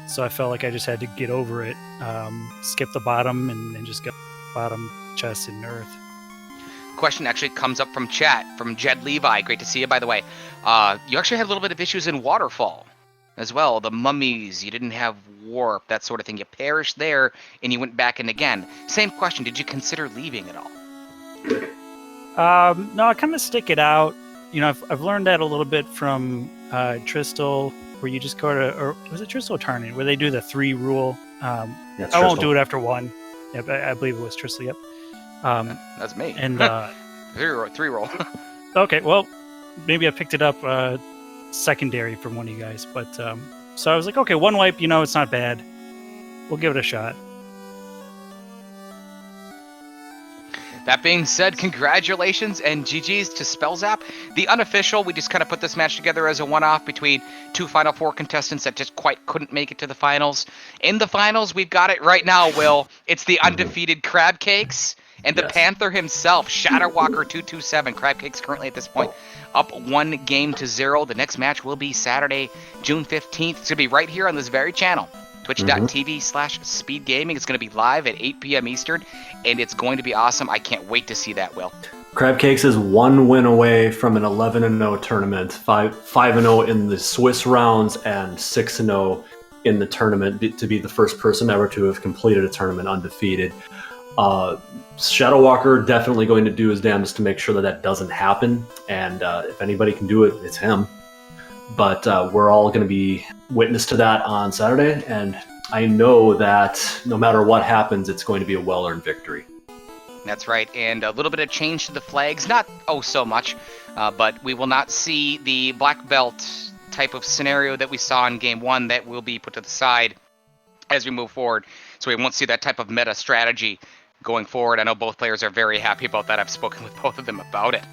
so I felt like I just had to get over it, skip the bottom, and then just get bottom chests in Earth. Question actually comes up from chat, from Jed Levi. Great to see you, by the way. You actually had a little bit of issues in Waterfall as well. The mummies, you didn't have warp, that sort of thing. You perished there, and you went back in again. Same question, did you consider leaving at all? No, I kind of stick it out. I've learned that a little bit from Tristal, where you just go to, or was it Tristal or Tarnin, where they do the 3 rule. I won't do it after 1. Yep, I believe it was Tristal, yep. That's me. And 3 roll. Okay, well, maybe I picked it up secondary from one of you guys, but so I was like, okay, 1 wipe, it's not bad. We'll give it a shot. That being said, congratulations and GG's to Spellzapp. The unofficial, we just kind of put this match together as a one-off between 2 Final Four contestants that just quite couldn't make it to the finals. In the finals, we've got it right now, Will. It's the undefeated Crab Cakes and the Panther himself, Shadowwalker 227. Crab Cakes currently at this point up 1-0. The next match will be Saturday, June 15th. It's going to be right here on this very channel. Twitch.tv/speedgaming. It's going to be live at 8 p.m. Eastern, and it's going to be awesome. I can't wait to see that, Will. Crab Cakes is 1 win away from an 11-0 tournament, 5-0 in the Swiss rounds, and 6-0 in the tournament to be the first person ever to have completed a tournament undefeated. Shadowwalker definitely going to do his damnedest to make sure that doesn't happen, and if anybody can do it, it's him. But we're all going to be witness to that on Saturday, and I know that no matter what happens, it's going to be a well-earned victory. That's right, and a little bit of change to the flags, not so much, but we will not see the black belt type of scenario that we saw in Game 1. That will be put to the side as we move forward, so we won't see that type of meta strategy going forward. I know both players are very happy about that. I've spoken with both of them about it.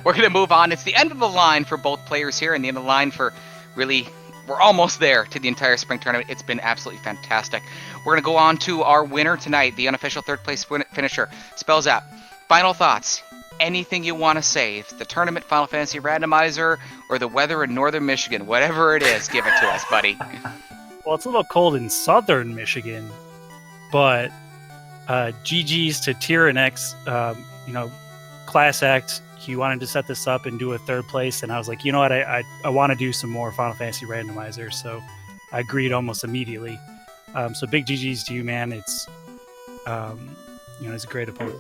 We're going to move on. It's the end of the line for both players here, and the end of the line for really, we're almost there to the entire spring tournament. It's been absolutely fantastic. We're going to go on to our winner tonight, the unofficial third place finisher, Spellzapp. Final thoughts. Anything you want to say. If the tournament, Final Fantasy Randomizer, or the weather in northern Michigan, whatever it is, give it to us, buddy. Well, it's a little cold in southern Michigan, but GG's to Tyerenex, class act. He wanted to set this up and do a third place, and I was like, you know what, I want to do some more Final Fantasy Randomizer, so I agreed almost immediately. So big GG's to you, man. It's it's a great opponent.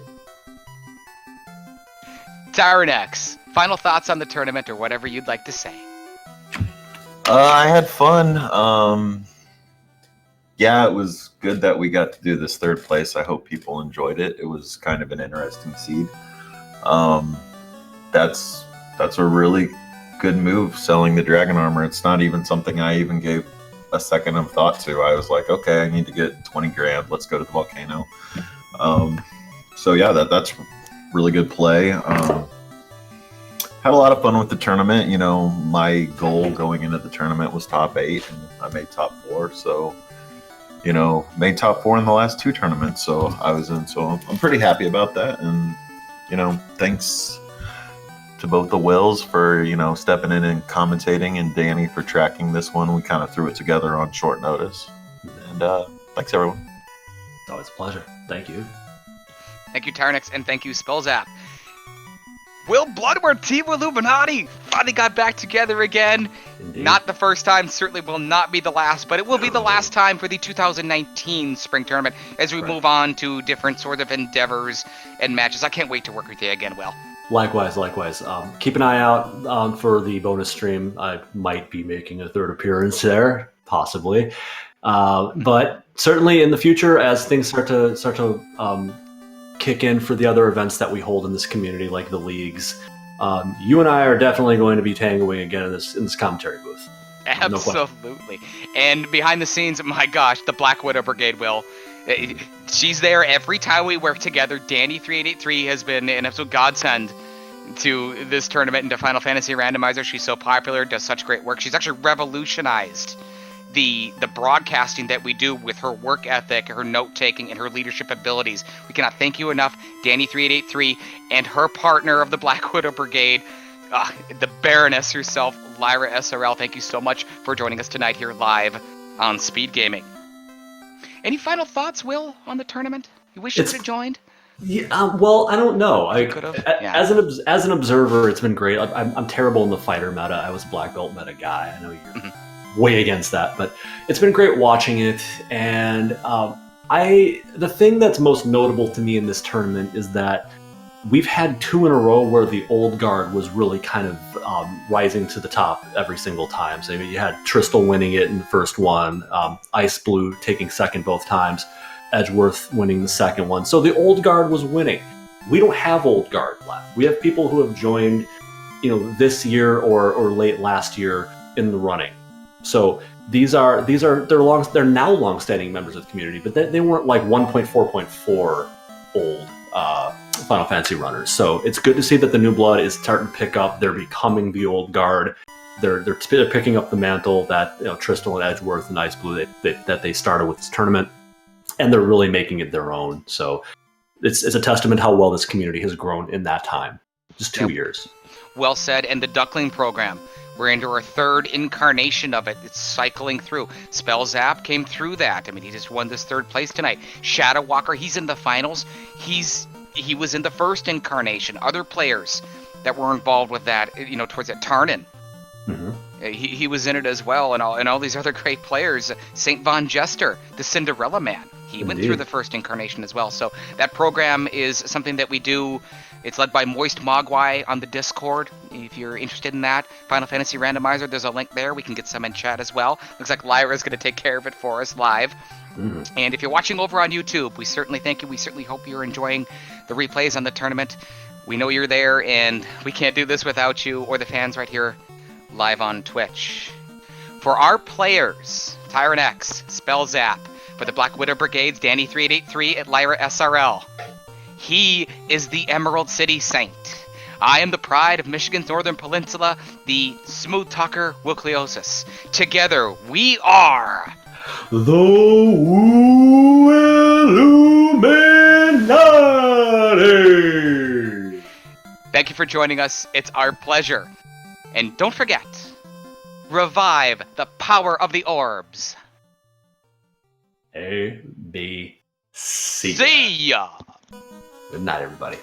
Tyerenex, final thoughts on the tournament or whatever you'd like to say. I had fun. Yeah, it was good that we got to do this third place. I hope people enjoyed it. It was kind of an interesting seed. That's a really good move, selling the dragon armor. It's not even something I even gave a second of thought to. I was like, okay, I need to get 20 grand. Let's go to the volcano. So yeah, that's really good play. Had a lot of fun with the tournament. My goal going into the tournament was top 8, and I made top 4. So, made top 4 in the last 2 tournaments. So I was in. So I'm pretty happy about that. And, thanks to both the Wills for, stepping in and commentating, and Danny for tracking this one. We kind of threw it together on short notice. And thanks, everyone. It's always a pleasure. Thank you. Thank you, Tyerenex, and thank you, Spellzapp. Will Bloodward, Team Illuminati finally got back together again. Indeed. Not the first time, certainly will not be the last, but it will be the last time for the 2019 Spring Tournament as we move on to different sort of endeavors and matches. I can't wait to work with you again, Will. Likewise. Keep an eye out for the bonus stream. I might be making a third appearance there, possibly. But certainly in the future, as things start to kick in for the other events that we hold in this community, like the leagues, you and I are definitely going to be tangoing again in this commentary booth. Absolutely. And behind the scenes, my gosh, the Black Widow Brigade, Will. She's there every time we work together. Danny3883 has been an absolute godsend to this tournament and to Final Fantasy Randomizer. She's so popular, does such great work. She's actually revolutionized the broadcasting that we do with her work ethic, her note-taking, and her leadership abilities. We cannot thank you enough, Danny3883, and her partner of the Black Widow Brigade, the Baroness herself, Lyra SRL. Thank you so much for joining us tonight here live on Speed Gaming. Any final thoughts, Will, on the tournament? You wish you could have joined? Yeah, well, I don't know. Yeah. As an observer, it's been great. I'm terrible in the fighter meta. I was a black belt meta guy. I know you're way against that, but it's been great watching it. And the thing that's most notable to me in this tournament is that we've had 2 in a row where the old guard was really kind of rising to the top every single time. So you had Tristal winning it in the first one, Ice Blue taking second both times, Edgeworth winning the second one. So the old guard was winning. We don't have old guard left. We have people who have joined, this year or late last year in the running. So they're now long-standing members of the community, but they weren't like 1.4.4 old Final Fantasy runners. So it's good to see that the new blood is starting to pick up. They're becoming the old guard. They're picking up the mantle that Tristal and Edgeworth and Ice Blue that they started with this tournament, and they're really making it their own. So it's a testament how well this community has grown in that time, just 2 years. Well said. And the Duckling program, we're into our 3rd incarnation of it. It's cycling through. Spellzapp came through that. I mean, he just won this 3rd place tonight. Shadow Walker, he's in the finals. He was in the 1st incarnation. Other players that were involved with that, towards that. Tarnin. Mm-hmm. He was in it as well, and all these other great players. St. Von Jester, the Cinderella Man. He went through the 1st incarnation as well. So that program is something that we do. It's led by Moist Mogwai on the Discord. If you're interested in that, Final Fantasy Randomizer, there's a link there. We can get some in chat as well. Looks like Lyra's going to take care of it for us live. Mm-hmm. And if you're watching over on YouTube, we certainly thank you. We certainly hope you're enjoying the replays on the tournament. We know you're there, and we can't do this without you or the fans right here live on Twitch. For our players, Tyerenex, Spellzapp, for the Black Widow Brigades, Danny3883 at Lyra SRL. He is the Emerald City Saint. I am the pride of Michigan's Northern Peninsula, the Smooth Talker Wilkliosis. Together, we are... The Woo Illuminati! Thank you for joining us. It's our pleasure. And don't forget, revive the power of the orbs. A, B, C. See ya! Good night, everybody.